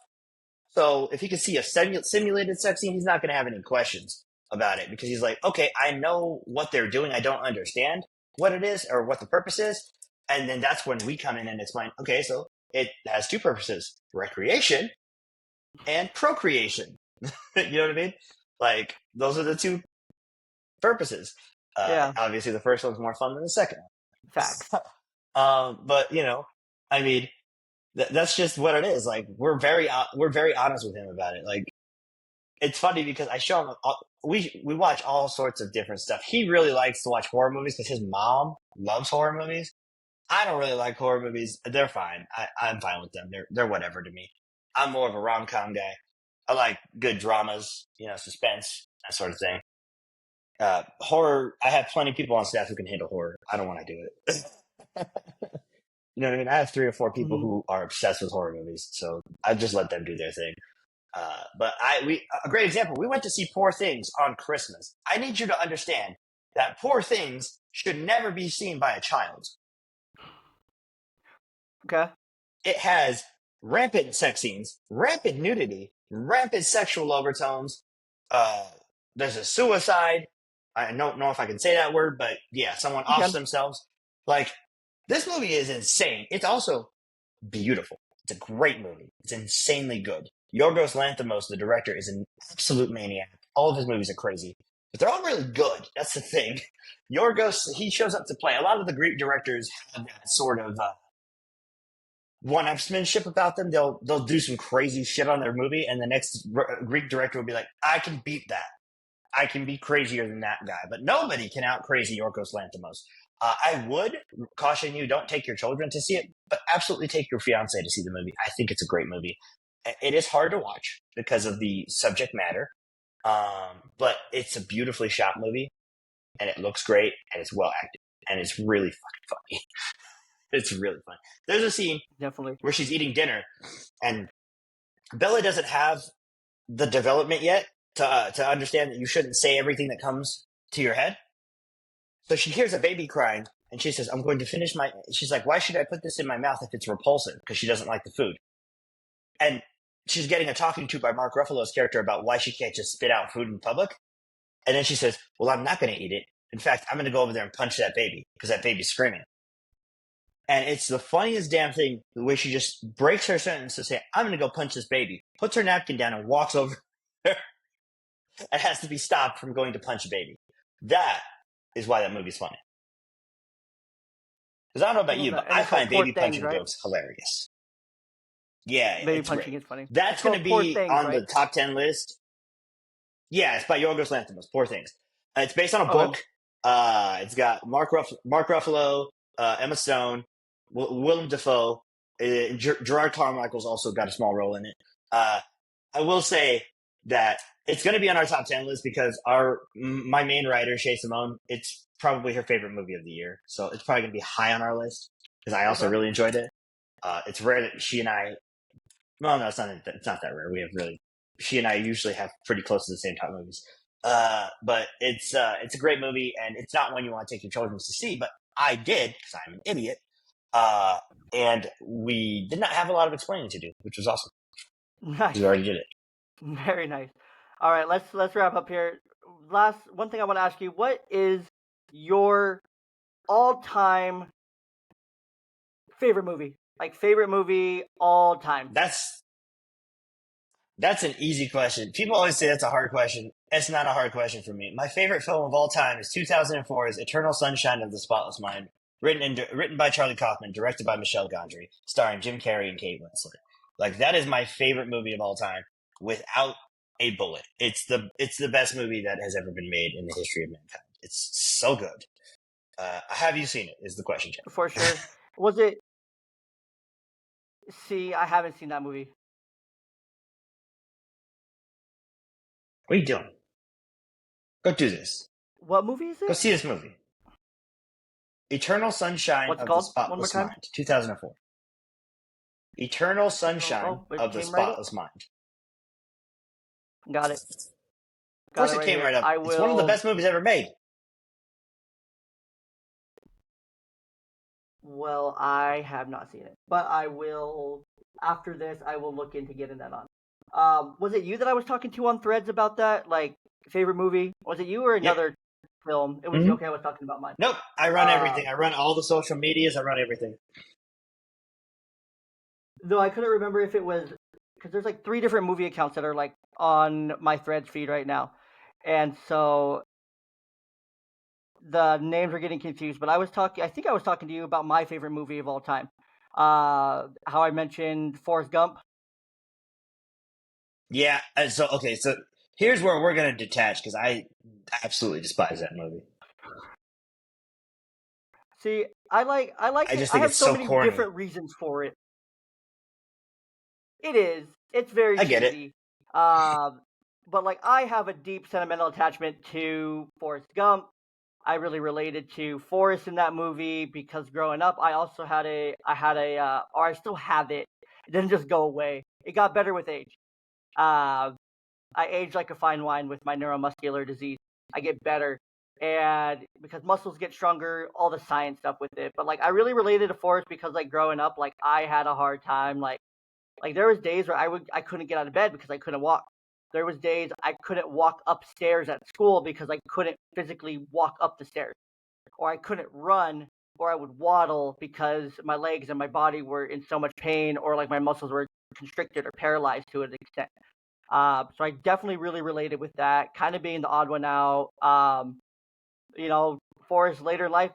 Speaker 2: So if he can see a simulated sex scene, he's not going to have any questions about it because he's like, okay, I know what they're doing. I don't understand what it is or what the purpose is. And then that's when we come in and explain, okay, so it has two purposes, recreation and procreation. You know what I mean? Like, those are the two purposes. Obviously, the first one's more fun than the second one.
Speaker 1: Facts.
Speaker 2: But, you know, I mean, that's just what it is. Like, we're very honest with him about it. Like, it's funny because I show him we watch all sorts of different stuff. He really likes to watch horror movies because his mom loves horror movies. I don't really like horror movies. They're fine. I'm fine with them. They're whatever to me. I'm more of a rom-com guy. I like good dramas, you know, suspense, that sort of thing. Horror, I have plenty of people on staff who can handle horror. I don't want to do it. You know what I mean? I have 3 or 4 people who are obsessed with horror movies, so I just let them do their thing. But a great example, we went to see Poor Things on Christmas. I need you to understand that Poor Things should never be seen by a child.
Speaker 1: Okay.
Speaker 2: It has rampant sex scenes, rampant nudity, rampant sexual overtones. There's a suicide. I don't know if I can say that word, but yeah, someone offs themselves. Like, this movie is insane. It's also beautiful. It's a great movie. It's insanely good. Yorgos Lanthimos, the director, is an absolute maniac. All of his movies are crazy, but they're all really good. That's the thing. Yorgos, he shows up to play. A lot of the Greek directors have that sort of one-upsmanship about them. They'll do some crazy shit on their movie, and the next Greek director will be like, I can beat that. I can be crazier than that guy. But nobody can out-crazy Yorgos Lanthimos. I would caution you, don't take your children to see it, but absolutely take your fiance to see the movie. I think it's a great movie. It is hard to watch because of the subject matter, but it's a beautifully shot movie, and it looks great, and it's well acted, and it's really fucking funny. It's really fun. There's a scene where she's eating dinner, and Bella doesn't have the development yet to understand that you shouldn't say everything that comes to your head. So she hears a baby crying, and she says, I'm going to finish she's like, why should I put this in my mouth if it's repulsive? Because she doesn't like the food. And she's getting a talking to by Mark Ruffalo's character about why she can't just spit out food in public. And then she says, well, I'm not going to eat it. In fact, I'm going to go over there and punch that baby because that baby's screaming. And it's the funniest damn thing, the way she just breaks her sentence to say, I'm going to go punch this baby, puts her napkin down and walks over there and has to be stopped from going to punch a baby. That is why that movie's funny. Because I don't know about you, but I find baby punching jokes hilarious. Yeah,
Speaker 1: baby punching is funny.
Speaker 2: That's going to be on the top 10 list. Yeah, it's by Yorgos Lanthimos, Poor Things. It's based on a book. It's got Mark Ruffalo, Emma Stone, Willem Dafoe, Gerard Carmichael's also got a small role in it. I will say that it's going to be on our top 10 list because my main writer, Shay Simone, it's probably her favorite movie of the year. So it's probably going to be high on our list because I also
Speaker 1: Okay.
Speaker 2: really enjoyed it. It's rare that she and I, well, no, it's not that rare. She and I usually have pretty close to the same top movies. But it's a great movie, and it's not one you want to take your children to see, but I did because I'm an idiot. Uh, and we did not have a lot of explaining to do, which was awesome.
Speaker 1: Nice.
Speaker 2: We already did it.
Speaker 1: Very nice. All right, let's wrap up here. Last one thing I want to ask you: what is your all-time favorite movie? Like favorite movie all time?
Speaker 2: That's an easy question. People always say that's a hard question. It's not a hard question for me. My favorite film of all time is 2004's Eternal Sunshine of the Spotless Mind, written by Charlie Kaufman, directed by Michel Gondry, starring Jim Carrey and Kate Winslet. Like that is my favorite movie of all time, without a bullet. It's the best movie that has ever been made in the history of mankind. It's so good. Have you seen it? Is the question, Jeff?
Speaker 1: For sure. Was it? See, I haven't seen that movie.
Speaker 2: What are you doing? Go do this.
Speaker 1: What movie is
Speaker 2: Go
Speaker 1: it?
Speaker 2: see this movie. Eternal Sunshine
Speaker 1: What's it
Speaker 2: of the
Speaker 1: called? One more
Speaker 2: Spotless
Speaker 1: time.
Speaker 2: Mind, 2004. Eternal Sunshine
Speaker 1: It
Speaker 2: of the
Speaker 1: came right up.
Speaker 2: Spotless Mind.
Speaker 1: Got it.
Speaker 2: Of course, it
Speaker 1: right
Speaker 2: came
Speaker 1: here.
Speaker 2: right up.
Speaker 1: I
Speaker 2: It's one of the
Speaker 1: will.
Speaker 2: best movies ever made.
Speaker 1: Well, I have not seen it, but I will. After this, I will look into getting that on. Was it you that I was talking to on Threads about that? Like favorite movie? Was it you or
Speaker 2: Yep.
Speaker 1: another film? It was
Speaker 2: Mhm.
Speaker 1: okay. I was talking about mine.
Speaker 2: Nope. I run everything. I run all the social medias. I run everything.
Speaker 1: Though I couldn't remember if it was because there's like 3 different movie accounts that are like on my Threads feed right now, and so the names are getting confused. But I think I was talking to you about my favorite movie of all time. How I mentioned Forrest Gump.
Speaker 2: Yeah. So here's where we're going to detach because I absolutely despise that movie.
Speaker 1: See, I like
Speaker 2: I
Speaker 1: it.
Speaker 2: just
Speaker 1: I
Speaker 2: think
Speaker 1: have
Speaker 2: it's
Speaker 1: so
Speaker 2: so
Speaker 1: many
Speaker 2: corny.
Speaker 1: different reasons for it. It is. It's very
Speaker 2: I get it.
Speaker 1: cheesy. But like I have a deep sentimental attachment to Forrest Gump. I really related to Forrest in that movie because growing up, I also had or I still have it. It didn't just go away. It got better with age. Uh, I age like a fine wine with my neuromuscular disease. I get better. And because muscles get stronger, all the science stuff with it. But like I really related to Forrest because like growing up, like I had a hard time. Like there was days where I couldn't get out of bed because I couldn't walk. There was days I couldn't walk upstairs at school because I couldn't physically walk up the stairs. Or I couldn't run or I would waddle because my legs and my body were in so much pain or like my muscles were constricted or paralyzed to an extent. So I definitely really related with that. Kind of being the odd one out. You know, Forrest later in life,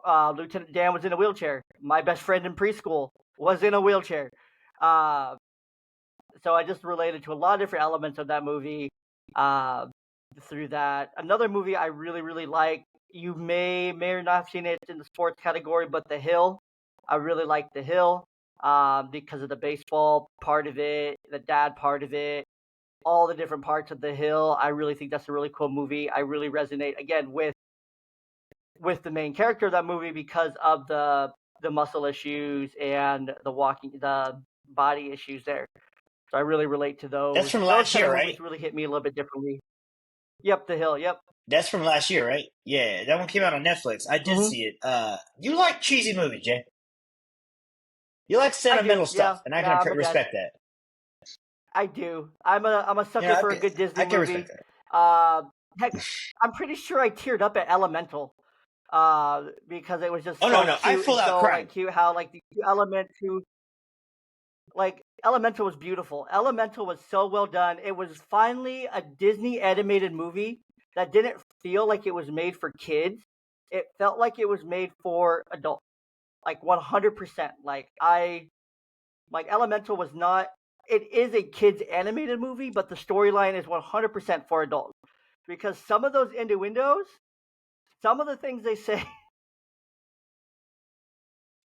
Speaker 1: Lieutenant Dan was in a wheelchair. My best friend in preschool was in a wheelchair. Uh, so I just related to a lot of different elements of that movie through that. Another movie I really, really like, you may or not have seen it, it's in the sports category, but The Hill. I really like The Hill because of the baseball part of it, the dad part of it, all the different parts of The Hill. I really think that's a really cool movie. I really resonate again with the main character of that movie because of the muscle issues and the body issues there. So I really relate to
Speaker 2: That's
Speaker 1: those.
Speaker 2: from
Speaker 1: Those
Speaker 2: last
Speaker 1: kind
Speaker 2: year,
Speaker 1: of
Speaker 2: right?
Speaker 1: movies really hit me a little bit differently. Yep, The Hill. Yep.
Speaker 2: That's from last year, right? Yeah, that one came out on Netflix. I did
Speaker 1: Hmm.
Speaker 2: see it. You like cheesy movies, Jay? You like
Speaker 1: I do.
Speaker 2: sentimental
Speaker 1: Yeah.
Speaker 2: stuff, and I
Speaker 1: Yeah.
Speaker 2: can
Speaker 1: I'm a dad.
Speaker 2: respect that.
Speaker 1: I do. I'm a sucker for a good Disney
Speaker 2: I can
Speaker 1: movie.
Speaker 2: respect that.
Speaker 1: Uh, Heck, I'm pretty sure I teared up at Elemental. Because it was just
Speaker 2: Oh no,
Speaker 1: so
Speaker 2: no, I
Speaker 1: cute and
Speaker 2: full out
Speaker 1: so
Speaker 2: cried.
Speaker 1: like cute how like the element to like Elemental was beautiful. Elemental was so well done. It was finally a Disney animated movie that didn't feel like it was made for kids. It felt like it was made for adults. Like 100%. Like Elemental was not it is a kids animated movie, but the storyline is 100% for adults. Because some of those innuendos, some of the things they say.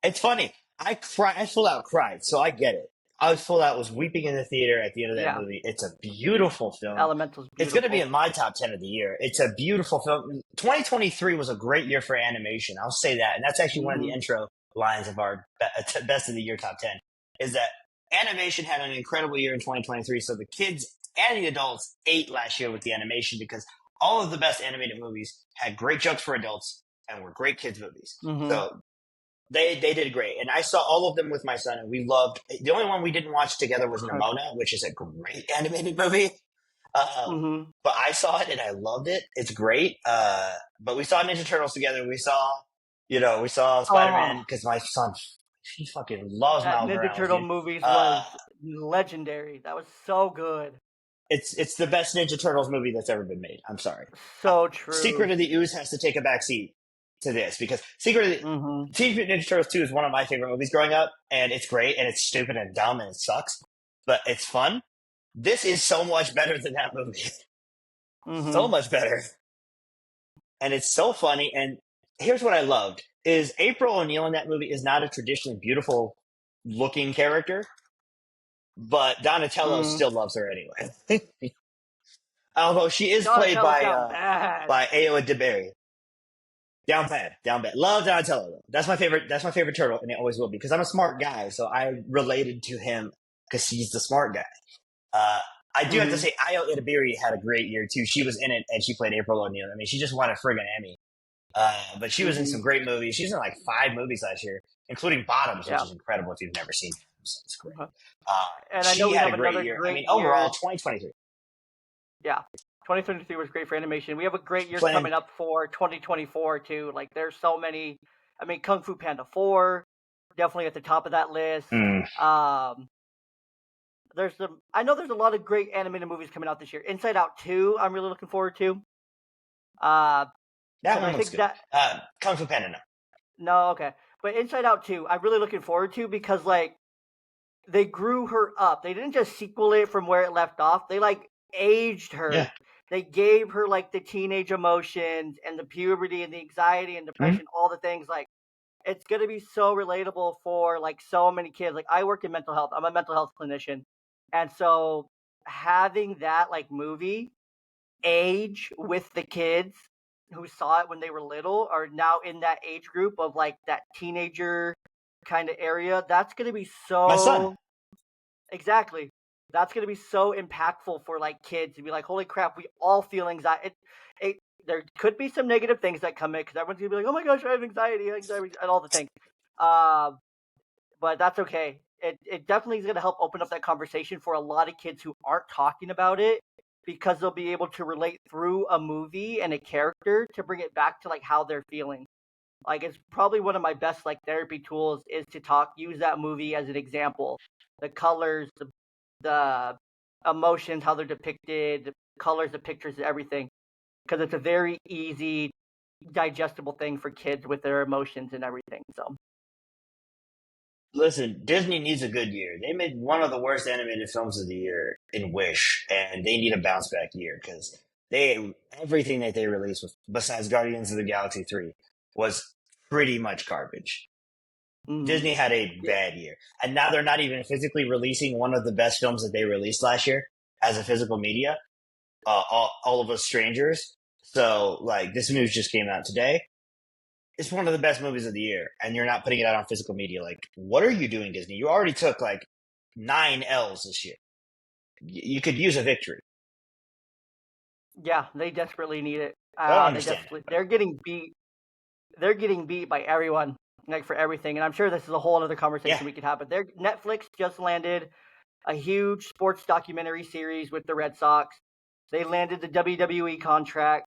Speaker 2: It's funny. I full out cried, so I get it. I was full out, was weeping in the theater at the end of that
Speaker 1: Yeah,
Speaker 2: movie. It's a beautiful film.
Speaker 1: Elemental's
Speaker 2: It's going to be
Speaker 1: beautiful.
Speaker 2: in my top 10 of the year. It's a beautiful film. 2023 was a great year for animation. I'll say that. And that's actually one of the
Speaker 1: Hmm.
Speaker 2: intro lines of our best of the year top 10 is that animation had an incredible year in 2023. So the kids and the adults ate last year with the animation because all of the best animated movies had great jokes for adults and were great kids movies.
Speaker 1: Hmm.
Speaker 2: So they did great, and I saw all of them with my son, and we loved. The only one we didn't watch together was Nimona, which is a great animated movie.
Speaker 1: Hmm.
Speaker 2: But I saw it and I loved it. It's great. But we saw Ninja Turtles together. We saw Spider Man
Speaker 1: Oh,
Speaker 2: because my son he fucking loves
Speaker 1: that
Speaker 2: Miles
Speaker 1: Ninja
Speaker 2: Morales,
Speaker 1: Turtle
Speaker 2: dude.
Speaker 1: movies
Speaker 2: Uh,
Speaker 1: was legendary. That was so good.
Speaker 2: it's the best Ninja Turtles movie that's ever been made. I'm sorry.
Speaker 1: So
Speaker 2: Secret
Speaker 1: true.
Speaker 2: of the Ooze has to take a back seat to this because Secret of the
Speaker 1: Hmm.
Speaker 2: Teenage Mutant Ninja Turtles 2 is one of my favorite movies growing up, and it's great, and it's stupid and dumb, and it sucks, but it's fun. This is so much better than that movie. So
Speaker 1: Hmm.
Speaker 2: much better. And it's so funny. And here's what I loved is April O'Neil in that movie is not a traditionally beautiful looking character, but Donatello
Speaker 1: Hmm.
Speaker 2: still loves her anyway. Although she is played
Speaker 1: Donatello's down bad.
Speaker 2: by Aoa DeBerry. Down bad, down bad. Love Donatello though. That's my favorite. That's my favorite turtle, and it always will be because I'm a smart guy. So I related to him because he's the smart guy. Uh, I do have to
Speaker 1: Hmm.
Speaker 2: say, Ayo Itebiri had a great year too. She was in it, and she played April O'Neil. I mean, she just won a friggin' Emmy. But she was in
Speaker 1: Hmm.
Speaker 2: some great movies. She's in like 5 movies last year, including Bottoms, which
Speaker 1: Yeah.
Speaker 2: is incredible if you've never seen Bottoms. It's great.
Speaker 1: Uh-huh.
Speaker 2: Uh,
Speaker 1: And I know
Speaker 2: she
Speaker 1: we
Speaker 2: had
Speaker 1: have
Speaker 2: a great
Speaker 1: another
Speaker 2: year. I
Speaker 1: great
Speaker 2: mean, overall,
Speaker 1: year.
Speaker 2: 2023.
Speaker 1: Yeah. 2023 was great for animation. We have a great year
Speaker 2: Plan.
Speaker 1: coming up for 2024 too. Like there's so many. I mean, Kung Fu Panda 4 definitely at the top of that list.
Speaker 2: Mm,
Speaker 1: Um, there's some. I know there's a lot of great animated movies coming out this year. Inside Out 2, I'm really looking forward to. Uh,
Speaker 2: that
Speaker 1: because
Speaker 2: one
Speaker 1: I
Speaker 2: looks
Speaker 1: think
Speaker 2: good.
Speaker 1: that
Speaker 2: Kung Fu Panda, no.
Speaker 1: no, okay, but Inside Out 2, I'm really looking forward to because like they grew her up. They didn't just sequel it from where it left off. They like aged her.
Speaker 2: Yeah.
Speaker 1: They gave her like the teenage emotions and the puberty and the anxiety and
Speaker 2: Mm,
Speaker 1: depression, all the things like it's gonna be so relatable for like so many kids. Like I work in mental health. I'm a mental health clinician. And so having that like movie age with the kids who saw it when they were little are now in that age group of like that teenager kind of area, that's gonna be
Speaker 2: my son.
Speaker 1: so exactly. That's gonna be so impactful for like kids to be like, holy crap, we all feel anxiety. There could be some negative things that come in because everyone's gonna be like, oh my gosh, I have anxiety, anxiety, and all the things. Uh, but that's okay. It definitely is gonna help open up that conversation for a lot of kids who aren't talking about it because they'll be able to relate through a movie and a character to bring it back to like how they're feeling. Like it's probably one of my best like therapy tools is to use that movie as an example. The colors, the emotions, how they're depicted, the colors, the pictures, everything. Because it's a very easy, digestible thing for kids with their emotions and everything. So
Speaker 2: Listen, Disney needs a good year. They made one of the worst animated films of the year in Wish, and they need a bounce back year because everything that they released besides Guardians of the Galaxy 3 was pretty much garbage.
Speaker 1: mm,
Speaker 2: Disney had a
Speaker 1: yeah,
Speaker 2: bad year. And now they're not even physically releasing one of the best films that they released last year as a physical media, all of Us Strangers. So, like, this news just came out today. It's one of the best movies of the year, and you're not putting it out on physical media. Like, what are you doing, Disney? You already took, like, 9 L's this year. You could use a victory.
Speaker 1: yeah, they desperately need it.
Speaker 2: I don't
Speaker 1: They
Speaker 2: understand
Speaker 1: desperately
Speaker 2: it.
Speaker 1: they're getting beat. They're getting beat by everyone, like for everything. And I'm sure this is a whole other
Speaker 2: Yeah.
Speaker 1: conversation we could have. But their Netflix just landed a huge sports documentary series with the Red Sox. They landed the WWE contract.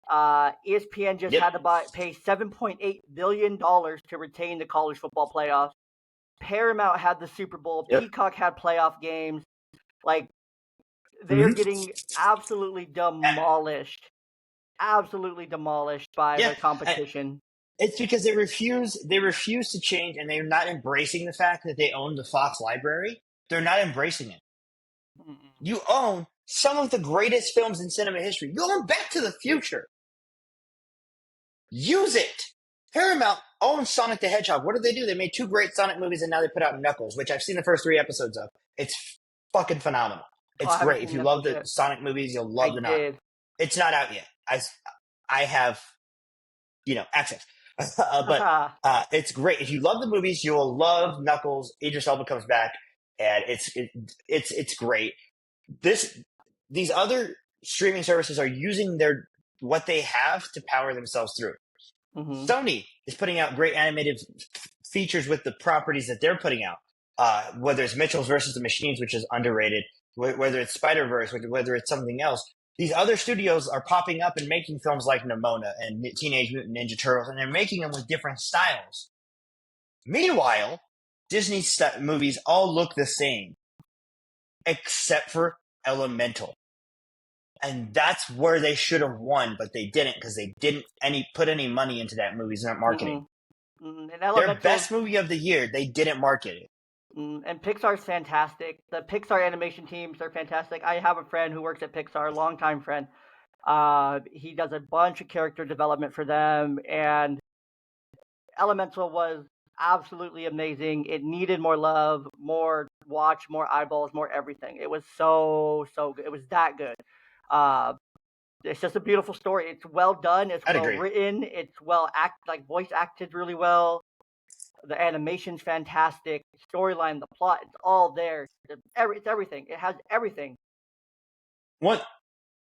Speaker 1: ESPN just
Speaker 2: Yep.
Speaker 1: had to pay $7.8 billion to retain the college football playoffs. Paramount had the Super Bowl.
Speaker 2: Yep.
Speaker 1: Peacock had playoff games. Like they're
Speaker 2: Mm-hmm.
Speaker 1: getting absolutely demolished by
Speaker 2: Yeah.
Speaker 1: the competition.
Speaker 2: It's because they refuse to change, and they're not embracing the fact that they own the Fox library. They're not embracing it.
Speaker 1: Mm-mm.
Speaker 2: You own some of the greatest films in cinema history. You own Back to the Future. Use it. Paramount owns Sonic the Hedgehog. What did they do? They made 2 great Sonic movies, and now they put out Knuckles, which I've seen the first 3 episodes of. It's fucking phenomenal.
Speaker 1: Oh,
Speaker 2: It's
Speaker 1: I haven't
Speaker 2: great. If
Speaker 1: seen
Speaker 2: you love
Speaker 1: Knuckles
Speaker 2: the
Speaker 1: yet.
Speaker 2: Sonic movies, you'll
Speaker 1: I
Speaker 2: love the Knuckles.
Speaker 1: did.
Speaker 2: It's not out yet. I have, access. But it's great. If you love the movies, you will love Knuckles. Idris Elba comes back, and it's great. These other streaming services are using what they have to power themselves through.
Speaker 1: Mhm.
Speaker 2: Sony is putting out great animated features with the properties that they're putting out. Whether it's Mitchell's versus the Machines, which is underrated, whether it's Spider-Verse, whether it's something else. These other studios are popping up and making films like Nimona and Teenage Mutant Ninja Turtles, and they're making them with different styles. Meanwhile, Disney movies all look the same, except for Elemental. And that's where they should have won, but they didn't because they didn't put any money into that movie's marketing.
Speaker 1: And
Speaker 2: Their best movie of the year, they didn't market it.
Speaker 1: And Pixar's fantastic. The Pixar animation teams are fantastic. I have a friend who works at Pixar, a longtime friend. He does a bunch of character development for them, and Elemental was absolutely amazing. It needed more love, more watch, more eyeballs, more everything. It was so good. It was that good. It's just a beautiful story. It's well done. It's well written. It's voice acted really well. The animation's fantastic. Storyline, the plot, it's all there. It's everything. It has everything.
Speaker 2: What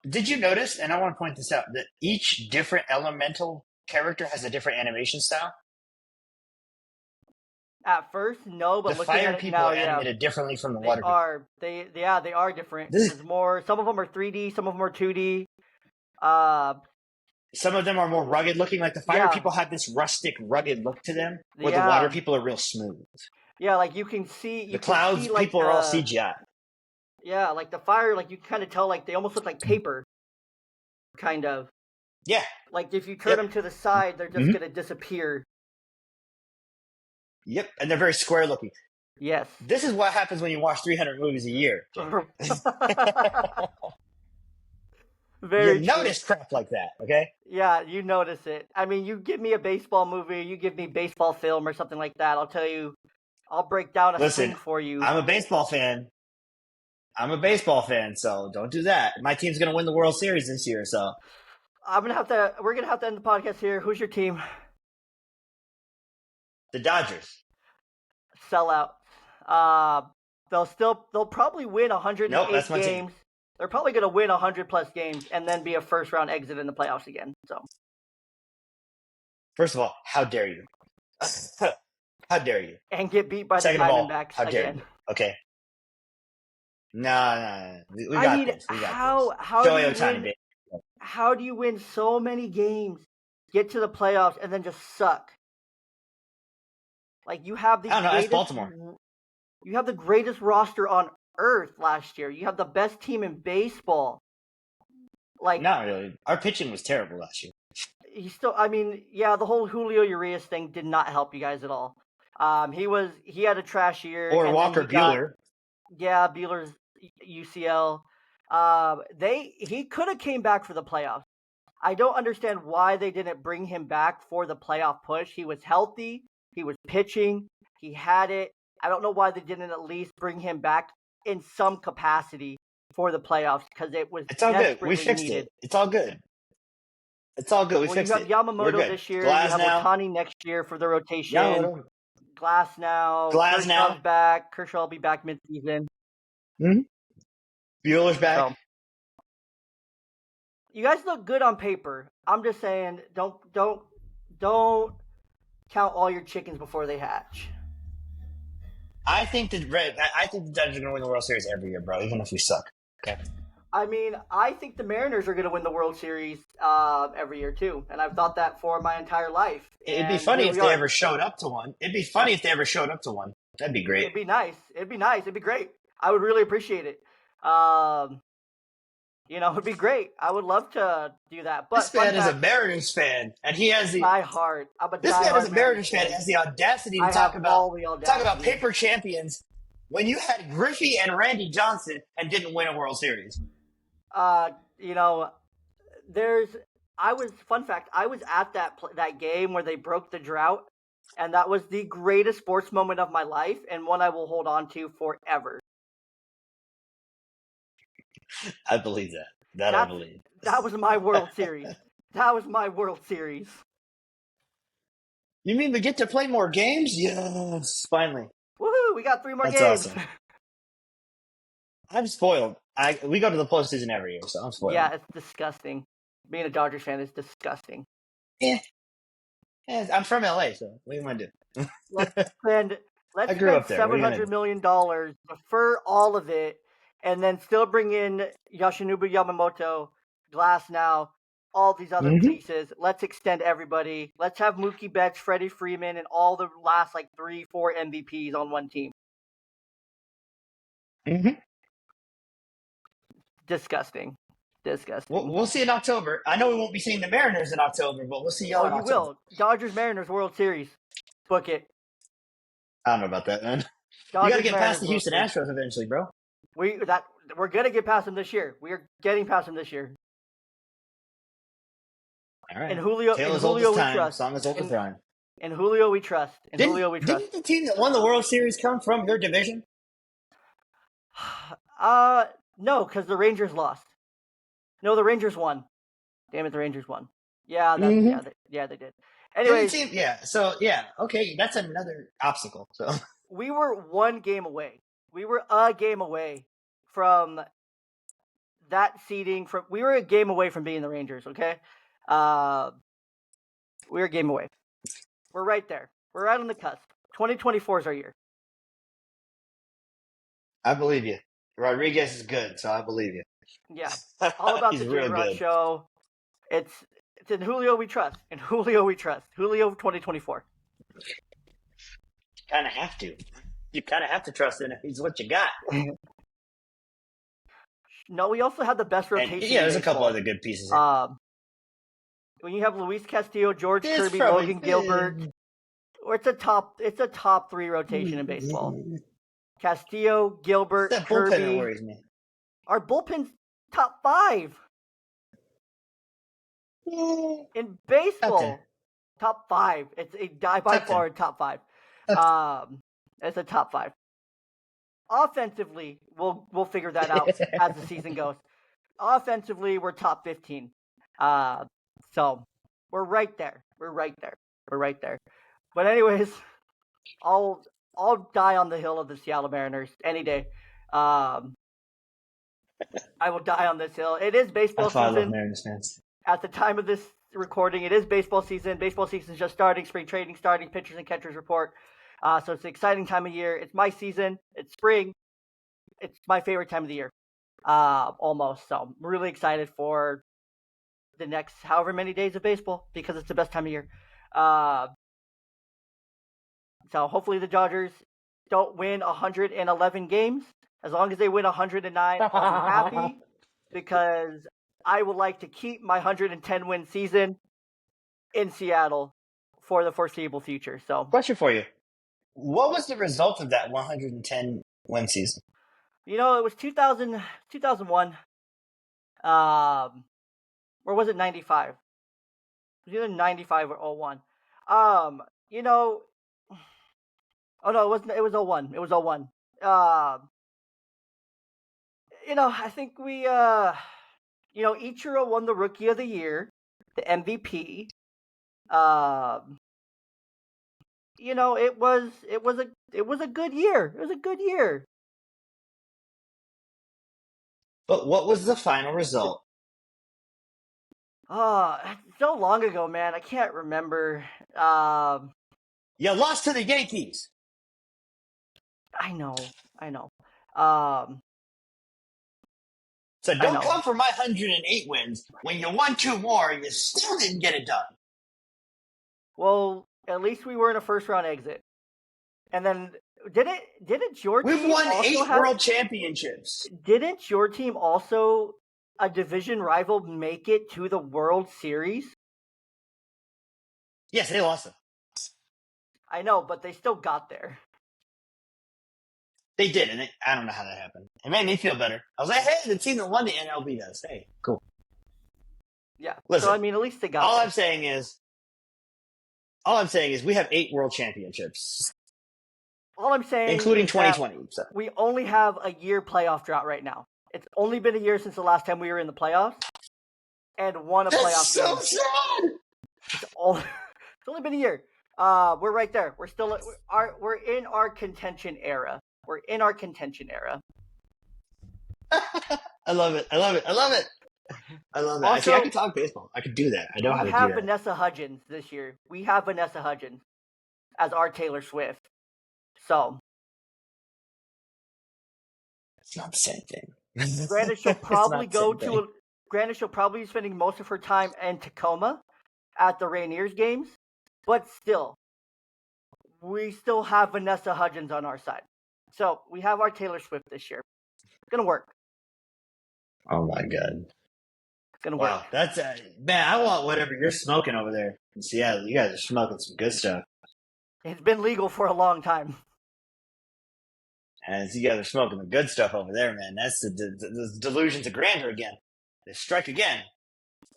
Speaker 2: did you notice? And I want to point this out that each different Elemental character has a different animation style.
Speaker 1: At first, no, but
Speaker 2: the
Speaker 1: looking
Speaker 2: fire
Speaker 1: at it
Speaker 2: people
Speaker 1: now,
Speaker 2: are animated differently from the water
Speaker 1: people. They are different. There's more. Some of them are 3D. Some of them are 2D.
Speaker 2: Some of them are more rugged looking. Like the fire people have this rustic, rugged look to them, where the water people are real smooth.
Speaker 1: Yeah, like you can see
Speaker 2: the clouds people are all CGI.
Speaker 1: Yeah, like the fire, like you kind of tell, like they almost look like paper, kind of.
Speaker 2: Yeah.
Speaker 1: Like if you turn them to the side, they're just gonna disappear.
Speaker 2: Yep, and they're very square looking.
Speaker 1: Yes.
Speaker 2: This is what happens when you watch 300 movies a year.
Speaker 1: Very
Speaker 2: you notice crap like that, okay?
Speaker 1: Yeah, you notice it. I mean, you give me a baseball movie, you give me baseball film or something like that, I'll tell you, I'll break down a swing for you.
Speaker 2: I'm a baseball fan, so don't do that. My team's going to win the World Series this year, so.
Speaker 1: We're going to have to end the podcast here. Who's your team?
Speaker 2: The Dodgers.
Speaker 1: Sellout. They'll probably win 108 games. They're probably going to win 100+ games and then be a first-round exit in the playoffs again. So,
Speaker 2: first of all, how dare you? How dare you?
Speaker 1: And get beat by the Diamondbacks
Speaker 2: how dare
Speaker 1: again.
Speaker 2: you? Okay. No. We got this.
Speaker 1: How do you win so many games, get to the playoffs, and then just suck? Like you have
Speaker 2: Baltimore.
Speaker 1: You have the greatest roster on earth last year. You have the best team in baseball. Like,
Speaker 2: not really. Our pitching was terrible last year.
Speaker 1: The whole Julio Urias thing did not help you guys at all. He had a trash year.
Speaker 2: Or Walker Buehler.
Speaker 1: Buehler's UCL. He could have came back for the playoffs. I don't understand why they didn't bring him back for the playoff push. He was healthy. He was pitching. He had it. I don't know why they didn't at least bring him back in some capacity for the playoffs because it was.
Speaker 2: It's all good. We fixed it. It's all good. We fixed it.
Speaker 1: You have Yamamoto this year.
Speaker 2: Glass
Speaker 1: you have Ohtani next year for the rotation. Glass now. Kershaw's back. Kershaw will be back mid-season.
Speaker 2: Bueller's back. So,
Speaker 1: you guys look good on paper. I'm just saying, don't count all your chickens before they hatch.
Speaker 2: I think the Dodgers are going to win the World Series every year, bro, even if we suck. Okay.
Speaker 1: I mean, I think the Mariners are going to win the World Series every year, too. And I've thought that for my entire life.
Speaker 2: It'd be funny if they ever showed up to one. That'd be great.
Speaker 1: It'd be nice. It'd be great. I would really appreciate it. It'd be great. I would love to do that. But
Speaker 2: this man is a Mariners fan, and he has the
Speaker 1: diehard.
Speaker 2: This man is a Mariners fan. Has the audacity to talk about paper champions when you had Griffey and Randy Johnson and didn't win a World Series.
Speaker 1: fun fact, I was at that game where they broke the drought, and that was the greatest sports moment of my life, and one I will hold on to forever.
Speaker 2: I believe that. I believe.
Speaker 1: That was my World Series. That was my World Series.
Speaker 2: You mean we get to play more games? Yes, finally.
Speaker 1: Woohoo! We got 3 more
Speaker 2: That's
Speaker 1: games.
Speaker 2: awesome. I'm spoiled. We go to the postseason every year, so I'm spoiled.
Speaker 1: Yeah, it's disgusting. Being a Dodgers fan is disgusting.
Speaker 2: Yeah. I'm from LA, so what do you want to do?
Speaker 1: Let's spend $700 million, defer all of it, and then still bring in Yoshinobu Yamamoto, Glass now, all these other pieces. Let's extend everybody. Let's have Mookie Betts, Freddie Freeman, and all the last 3-4 MVPs on one team.
Speaker 2: Mm-hmm.
Speaker 1: Disgusting.
Speaker 2: We'll see in October. I know we won't be seeing the Mariners in October, but we'll see y'all in October.
Speaker 1: Will. Dodgers-Mariners World Series. Book it.
Speaker 2: I don't know about that, man. You got to get past the Houston Astros eventually, bro.
Speaker 1: We're going to get past them this year. We are getting past them this year.
Speaker 2: All right.
Speaker 1: And Julio,
Speaker 2: Tale
Speaker 1: as old as
Speaker 2: time. Song is old as time.
Speaker 1: And Julio we trust.
Speaker 2: Didn't the team that won the World Series come from your division?
Speaker 1: No, because the Rangers lost. No, the Rangers won. Damn it, the Rangers won. Yeah, they did. Anyways,
Speaker 2: okay, that's another obstacle. So
Speaker 1: we were one game away. We were a game away from that seeding. We were a game away from being the Rangers. Okay, we were a game away. We're right there. We're right on the cusp. 2024 is our year.
Speaker 2: I believe you. Rodriguez is good, so I believe you.
Speaker 1: Yeah, all about the J-Rod show. It's in Julio we trust. In Julio we trust. Julio 2024.
Speaker 2: Kind of have to. You kind of have to trust in him. He's what you got.
Speaker 1: No, we also have the best rotation.
Speaker 2: And, there's a couple other good pieces.
Speaker 1: When you have Luis Castillo, George Kirby, Logan Gilbert, or it's a top 3 rotation in baseball. Castillo, Gilbert,
Speaker 2: that
Speaker 1: Kirby.
Speaker 2: Bullpen worries me.
Speaker 1: Our bullpen's top 5 in baseball. Top 5. It's by far top 5. It's a top 5. Offensively, we'll figure that out as the season goes. Offensively, we're top 15. So we're right there. But anyways, I'll die on the hill of the Seattle Mariners any day. I will die on this hill. It is baseball season. I love
Speaker 2: Mariners fans.
Speaker 1: At the time of this recording, it is baseball season. Baseball season is just starting. Spring training starting. Pitchers and catchers report. So it's an exciting time of year. It's my season. It's spring. It's my favorite time of the year. Almost. So I'm really excited for the next however many days of baseball because it's the best time of year. So hopefully the Dodgers don't win 111 games. As long as they win 109, I'll be happy because I would like to keep my 110 win season in Seattle for the foreseeable future. So,
Speaker 2: question for you: what was the result of that 110 win season?
Speaker 1: It was 2001. Or was it 95? It was either 95 or 01. Oh no, it wasn't. It was 01. It was 01. I think we, Ichiro won the Rookie of the Year, the MVP. It was a good year. It was a good year.
Speaker 2: But what was the final result?
Speaker 1: So long ago, man. I can't remember.
Speaker 2: You lost to the Yankees.
Speaker 1: I know.
Speaker 2: So don't come for my 108 wins when you won 2 more and you still didn't get it done.
Speaker 1: Well, at least we were in a first round exit. And then didn't your team
Speaker 2: We've won 8 world championships.
Speaker 1: Didn't your team also, a division rival, make it to the World Series?
Speaker 2: Yes, they lost it.
Speaker 1: I know, but they still got there.
Speaker 2: They did, and I don't know how that happened. It made me feel better. I was like, hey, the team that won the NLB does. Hey, cool.
Speaker 1: Yeah. So
Speaker 2: Listen,
Speaker 1: I mean, at least they got
Speaker 2: all
Speaker 1: there.
Speaker 2: I'm saying is we have 8 world championships,
Speaker 1: All I'm saying
Speaker 2: including
Speaker 1: is that
Speaker 2: 2020. So.
Speaker 1: we only have a year playoff drought right now. It's only been a year since the last time we were in the playoffs and won a
Speaker 2: That's
Speaker 1: playoff
Speaker 2: so
Speaker 1: game.
Speaker 2: sad.
Speaker 1: It's only been a year. We're right there. We're still we're in our contention era. We're in our contention era.
Speaker 2: I love it. I love it. I love it. I love that.
Speaker 1: Also,
Speaker 2: See, I can talk baseball. I can do that. I know
Speaker 1: we
Speaker 2: how to do
Speaker 1: have
Speaker 2: that.
Speaker 1: Vanessa Hudgens this year. We have Vanessa Hudgens as our Taylor Swift. So,
Speaker 2: It's not the same thing.
Speaker 1: granted, she'll
Speaker 2: It's
Speaker 1: probably
Speaker 2: not the same thing.
Speaker 1: she'll probably be spending most of her time in Tacoma at the Rainiers games, but still, we still have Vanessa Hudgens on our side. So we have our Taylor Swift this year. It's gonna work.
Speaker 2: Oh my god!
Speaker 1: It's gonna
Speaker 2: Wow,
Speaker 1: work.
Speaker 2: that's man. I want whatever you're smoking over there in Seattle. You guys are smoking some good stuff,
Speaker 1: It's been legal for a long time.
Speaker 2: and you guys are smoking the good stuff over there, man. That's the delusions of grandeur again. They strike again.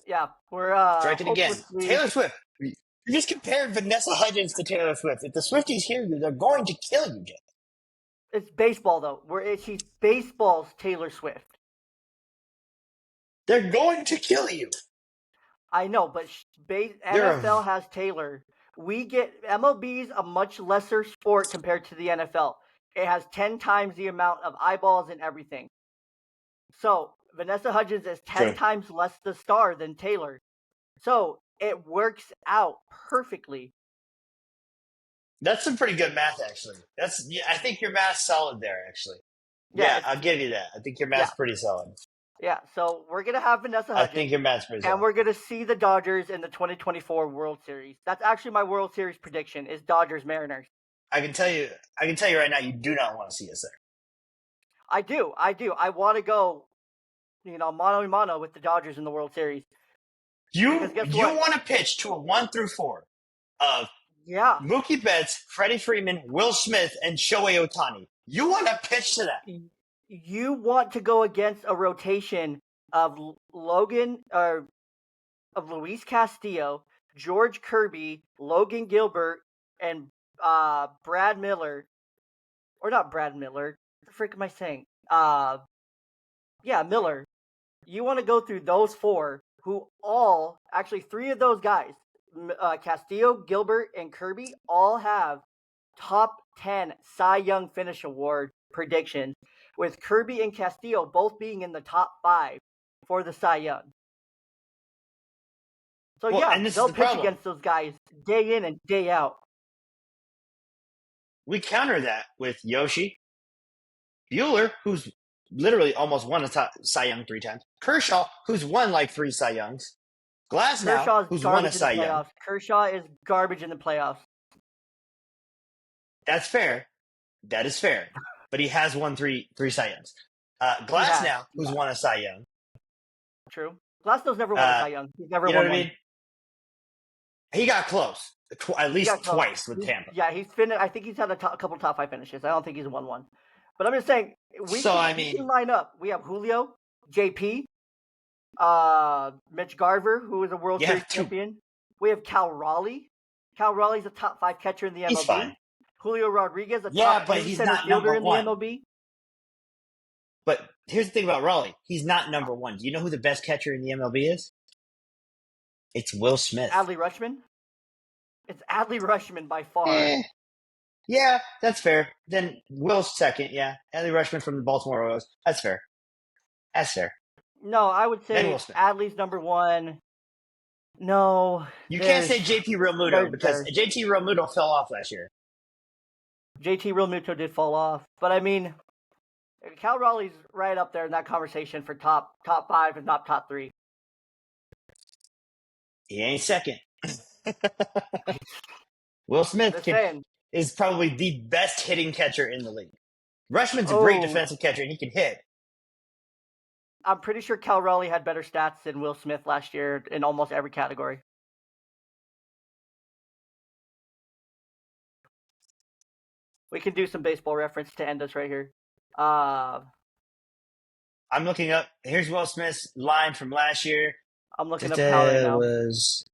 Speaker 1: Yeah, we're
Speaker 2: Strike it again.
Speaker 1: hopelessly.
Speaker 2: Taylor Swift. You just compared Vanessa Hudgens to Taylor Swift. If the Swifties hear you, they're going to kill you, Jay.
Speaker 1: It's baseball though. She's baseball's Taylor Swift.
Speaker 2: They're going to kill you.
Speaker 1: I know, but NFL has Taylor. We get MLB's a much lesser sport compared to the NFL. It has 10 times the amount of eyeballs and everything. So Vanessa Hudgens is 10
Speaker 2: True.
Speaker 1: times less the star than Taylor. So it works out perfectly.
Speaker 2: That's some pretty good math, actually. I think your math's solid there, actually.
Speaker 1: Yeah,
Speaker 2: Yeah, I'll give you that. I think your math's pretty solid.
Speaker 1: Yeah, so we're going to have Vanessa
Speaker 2: I
Speaker 1: Hudgens.
Speaker 2: think your math's pretty solid.
Speaker 1: And we're going to see the Dodgers in the 2024 World Series. That's actually my World Series prediction is Dodgers-Mariners.
Speaker 2: I can tell you right now, you do not want to see us there.
Speaker 1: I do. I want to go, mano a mano with the Dodgers in the World Series.
Speaker 2: You want to pitch to a 1-4 of Mookie Betts, Freddie Freeman, Will Smith, and Shohei Ohtani. You want to pitch to that.
Speaker 1: You want to go against a rotation of Luis Castillo, George Kirby, Logan Gilbert, and Brad Miller. Or not Brad Miller. What the frick am I saying? Miller. You want to go through those 4 who actually 3 of those guys, Castillo, Gilbert, and Kirby, all have top 10 Cy Young Finish Award predictions, with Kirby and Castillo both being in the top 5 for the Cy Young. So they'll pitch against those guys day in and day out.
Speaker 2: We counter that with Yoshi, Bueller, who's literally almost won a Cy Young 3 times, Kershaw, who's won like 3 Cy Youngs, Glasnow, who's won a Cy Young.
Speaker 1: Kershaw is garbage in the playoffs.
Speaker 2: That's fair. That is fair. But he has won 3 Cy Youngs. Glasnow, who's won a Cy Young.
Speaker 1: True. Glasnow's never won a Cy Young. He's never won one. I mean?
Speaker 2: He got close. At least twice with Tampa.
Speaker 1: Yeah, I think he's had a couple top 5 finishes. I don't think he's won one. But I'm just saying, we can line up. We have Julio, JP, Mitch Garver, who is a World Series champion. We have Cal Raleigh. Cal Raleigh's a top 5 catcher in the MLB.
Speaker 2: He's fine.
Speaker 1: Julio Rodriguez, a top 10 center fielder in the MLB.
Speaker 2: But here's the thing about Raleigh. He's not number 1. Do you know who the best catcher in the MLB is? It's Will Smith.
Speaker 1: Adley Rutschman? It's Adley Rutschman by far.
Speaker 2: Yeah, that's fair. Then Will's second, yeah. Adley Rutschman from the Baltimore Orioles. That's fair.
Speaker 1: No, I would say Adley's number 1. No.
Speaker 2: You can't say JT Realmuto because JT Realmuto fell off last year.
Speaker 1: JT Realmuto did fall off. But I mean, Cal Raleigh's right up there in that conversation for top 5 and top 3.
Speaker 2: He ain't second. Will Smith is probably the best hitting catcher in the league. Rutschman's a great defensive catcher, and he can hit.
Speaker 1: I'm pretty sure Cal Raleigh had better stats than Will Smith last year in almost every category. We can do some baseball reference to end us right here.
Speaker 2: I'm looking up. Here's Will Smith's line from last year.
Speaker 1: I'm looking up Cal right
Speaker 2: It
Speaker 1: now.
Speaker 2: was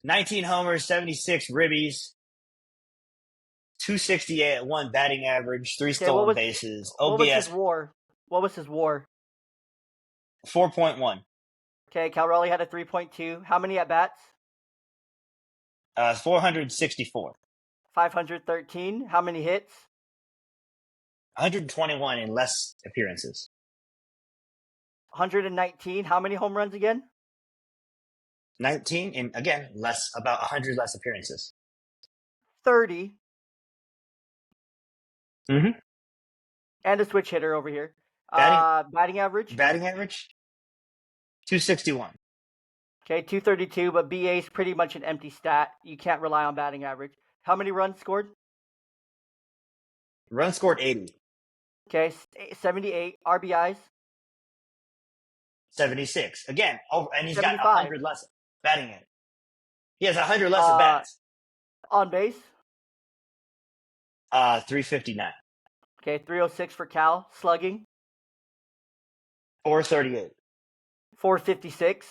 Speaker 2: 19 homers, 76 ribbies, 268, one batting average, three
Speaker 1: Okay,
Speaker 2: stolen bases,
Speaker 1: what was his
Speaker 2: OBS
Speaker 1: WAR? What was his WAR?
Speaker 2: 4.1,
Speaker 1: Okay, Cal Raleigh had a 3.2. How many at bats?
Speaker 2: 464,
Speaker 1: 513. How many hits?
Speaker 2: 121 in less appearances.
Speaker 1: 119. How many home runs again?
Speaker 2: 19, and again, about 100 less appearances.
Speaker 1: 30.
Speaker 2: Mm-hmm.
Speaker 1: And a switch hitter over here.
Speaker 2: Batting
Speaker 1: Batting average?
Speaker 2: batting average 261.
Speaker 1: Okay, 232, but BA is pretty much an empty stat. You can't rely on batting average. How many runs scored?
Speaker 2: Run scored 80,
Speaker 1: Okay, 78. RBIs?
Speaker 2: 76. Again, and he's got
Speaker 1: 75.
Speaker 2: 100 less batting in. He has 100 less at
Speaker 1: Uh,
Speaker 2: bats.
Speaker 1: on base?
Speaker 2: 359,
Speaker 1: Okay, 306 for Cal. Slugging?
Speaker 2: 438.
Speaker 1: 456.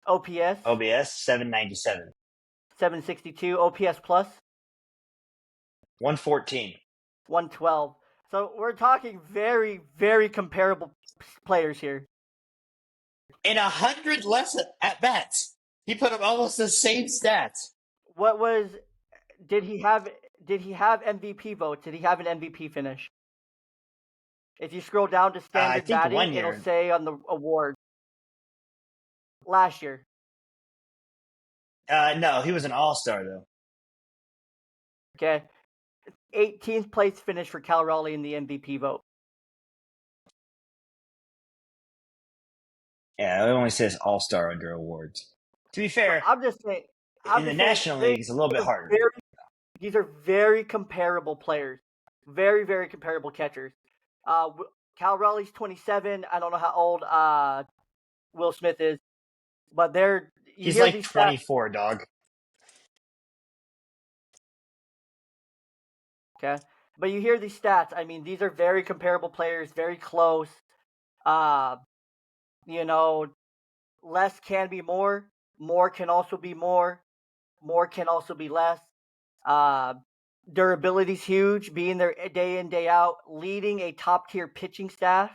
Speaker 1: OPS?
Speaker 2: OBS 797,
Speaker 1: 762. OPS plus?
Speaker 2: 114.
Speaker 1: 112. So we're talking very, very comparable players here.
Speaker 2: And 100 less at bats. He put up almost the same stats.
Speaker 1: What was did he have MVP votes? Did he have an MVP finish? If you scroll down to
Speaker 2: I
Speaker 1: standard
Speaker 2: think
Speaker 1: batting,
Speaker 2: 1 year.
Speaker 1: it'll say on the award. Last year.
Speaker 2: No, he was an all-star though.
Speaker 1: Okay. 18th place finish for Cal Raleigh in the MVP vote.
Speaker 2: Yeah, it only says all-star under awards. To be fair,
Speaker 1: So I'm just saying.
Speaker 2: in the National League, it's a little bit harder.
Speaker 1: These are very comparable players. Very, very comparable catchers. Cal Raleigh's 27. I don't know how old Will Smith is, but
Speaker 2: he's like 24, dog.
Speaker 1: Okay, but you hear these stats. I mean, these are very comparable players, very close. You know, less can be more. More can also be more. More can also be less. Durability's huge. Being there day in, day out. Leading a top tier pitching staff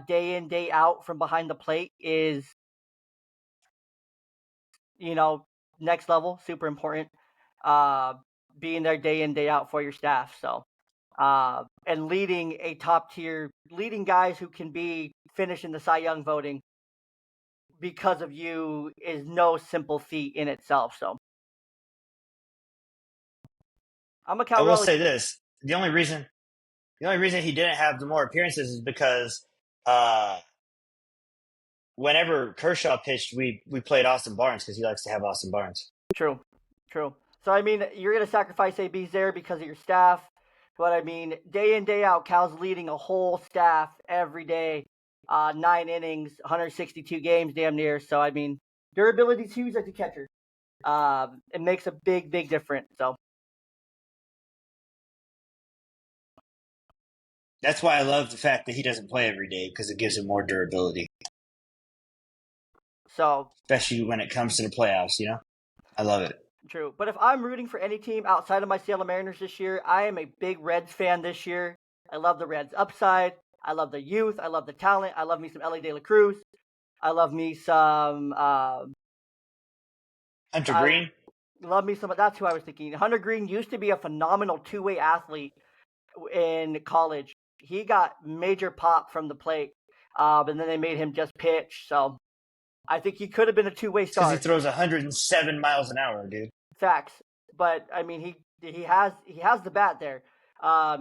Speaker 1: day in, day out from behind the plate is, next level. Super important. Being there day in, day out for your staff. So, and leading a top tier, leading guys who can be finished in the Cy Young voting because of you is no simple feat in itself. So, I'm a Cal
Speaker 2: I will
Speaker 1: Raleigh.
Speaker 2: say this: the only reason he didn't have the more appearances is because whenever Kershaw pitched, we played Austin Barnes because he likes to have Austin Barnes.
Speaker 1: True. So I mean, you're gonna sacrifice ABs there because of your staff, but I mean, day in, day out, Cal's leading a whole staff every day, 9 innings, 162 games, damn near. So I mean, durability's huge as a catcher. It makes a big, big difference. So
Speaker 2: That's why I love the fact that he doesn't play every day because it gives him more durability, especially when it comes to the playoffs. I love it.
Speaker 1: True. But if I'm rooting for any team outside of my Seattle Mariners this year, I am a big Reds fan this year. I love the Reds upside. I love the youth. I love the talent. I love me some Ellie De La Cruz. I love me some
Speaker 2: Hunter Green.
Speaker 1: Love me some. That's who I was thinking. Hunter Green used to be a phenomenal two-way athlete in college. He got major pop from the plate, and then they made him just pitch. So I think he could have been a two-way star.
Speaker 2: Because he throws 107 miles an hour, dude.
Speaker 1: Facts, but I mean he has the bat there.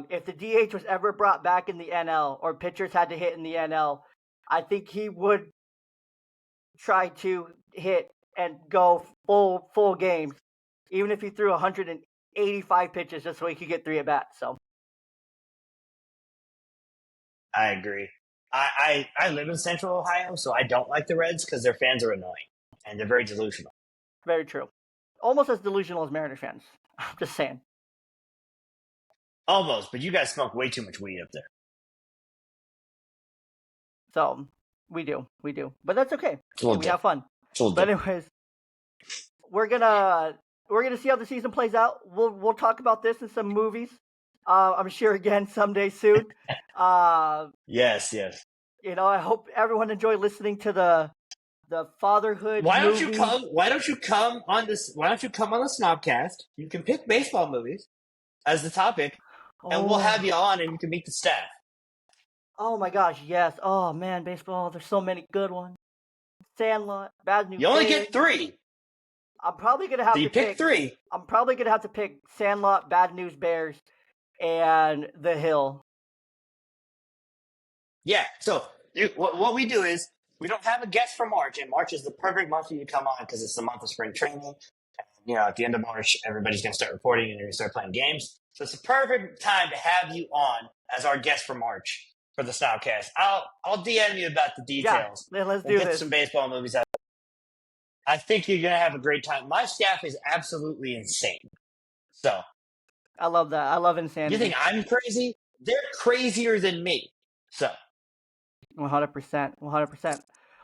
Speaker 1: If the DH was ever brought back in the NL or pitchers had to hit in the NL, I think he would try to hit and go full games, even if he threw 185 pitches just so he could get 3 at bats. So
Speaker 2: I agree. I live in Central Ohio, so I don't like the Reds because their fans are annoying and they're very delusional.
Speaker 1: Very true. Almost as delusional as Mariners fans. I'm just saying.
Speaker 2: Almost, but you guys smoke way too much weed up there.
Speaker 1: So We do, but that's okay. We have fun. But anyways, we're gonna see how the season plays out. We'll talk about this in some movies. I'm sure again someday soon.
Speaker 2: Yes.
Speaker 1: You know, I hope everyone enjoyed listening to the Fatherhood
Speaker 2: Why don't
Speaker 1: movie.
Speaker 2: you come on this? Why don't you come on the Snobcast? You can pick baseball movies as the topic, and we'll have you on, and you can meet the staff.
Speaker 1: Oh my gosh, yes. Oh man, baseball. There's so many good ones. Sandlot, Bad News.
Speaker 2: You only get 3.
Speaker 1: I'm probably gonna have
Speaker 2: so you
Speaker 1: to
Speaker 2: pick 3.
Speaker 1: I'm probably gonna have to pick Sandlot, Bad News Bears, and The Hill.
Speaker 2: Yeah. So what we do is we don't have a guest for March, and March is the perfect month for you to come on because it's the month of spring training. You know, at the end of March, everybody's going to start reporting and you're going to start playing games. So it's a perfect time to have you on as our guest for March for the Snobcast. I'll DM you about the details.
Speaker 1: Yeah, let's
Speaker 2: we'll
Speaker 1: do
Speaker 2: get
Speaker 1: this.
Speaker 2: some baseball movies out. I think you're going to have a great time. My staff is absolutely insane. So
Speaker 1: I love that. I love insanity.
Speaker 2: You think I'm crazy? They're crazier than me. So
Speaker 1: 100%. 100%.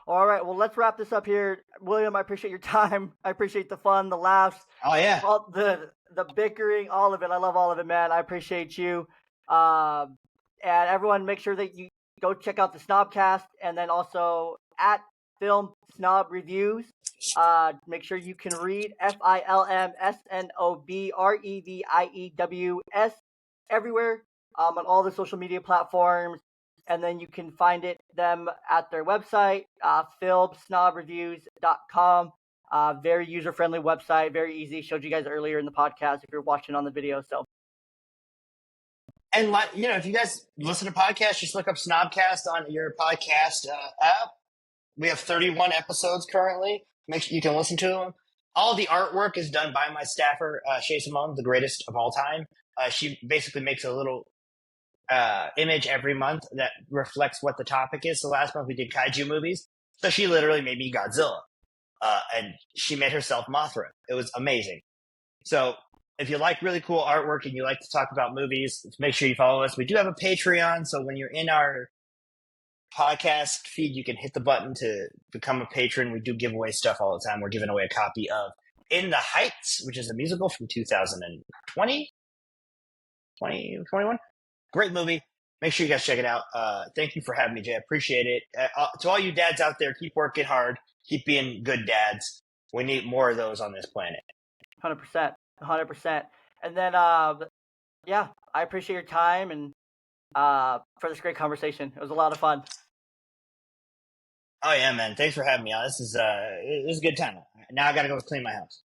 Speaker 1: All right, well, let's wrap this up here. William, I appreciate your time. I appreciate the fun, the laughs.
Speaker 2: Oh, yeah.
Speaker 1: All the bickering, all of it. I love all of it, man. I appreciate you. And everyone, make sure that you go check out the Snobcast, and then also at Film Snob Reviews. Make sure you can read FilmSnobReViews everywhere on all the social media platforms. And then you can find them at their website, filmsnobreviews.com. Very user-friendly website, very easy. Showed you guys earlier in the podcast if you're watching on the video. So,
Speaker 2: and if you guys listen to podcasts, just look up Snobcast on your podcast app. We have 31 episodes currently. Make sure you can listen to them. All the artwork is done by my staffer, Shay Simone, the greatest of all time. She basically makes a little image every month that reflects what the topic is. So last month we did kaiju movies. So she literally made me Godzilla. And she made herself Mothra. It was amazing. So if you like really cool artwork and you like to talk about movies, make sure you follow us. We do have a Patreon. So when you're in our podcast feed, you can hit the button to become a patron. We do give away stuff all the time. We're giving away a copy of In the Heights, which is a musical from 2020, 2021. Great movie. Make sure you guys check it out. Thank you for having me, Jay. I appreciate it. To all you dads out there, keep working hard. Keep being good dads. We need more of those on this planet.
Speaker 1: 100%. 100%. And then, yeah, I appreciate your time and for this great conversation. It was a lot of fun.
Speaker 2: Oh, yeah, man. Thanks for having me on. This is a good time. Now I got to go clean my house.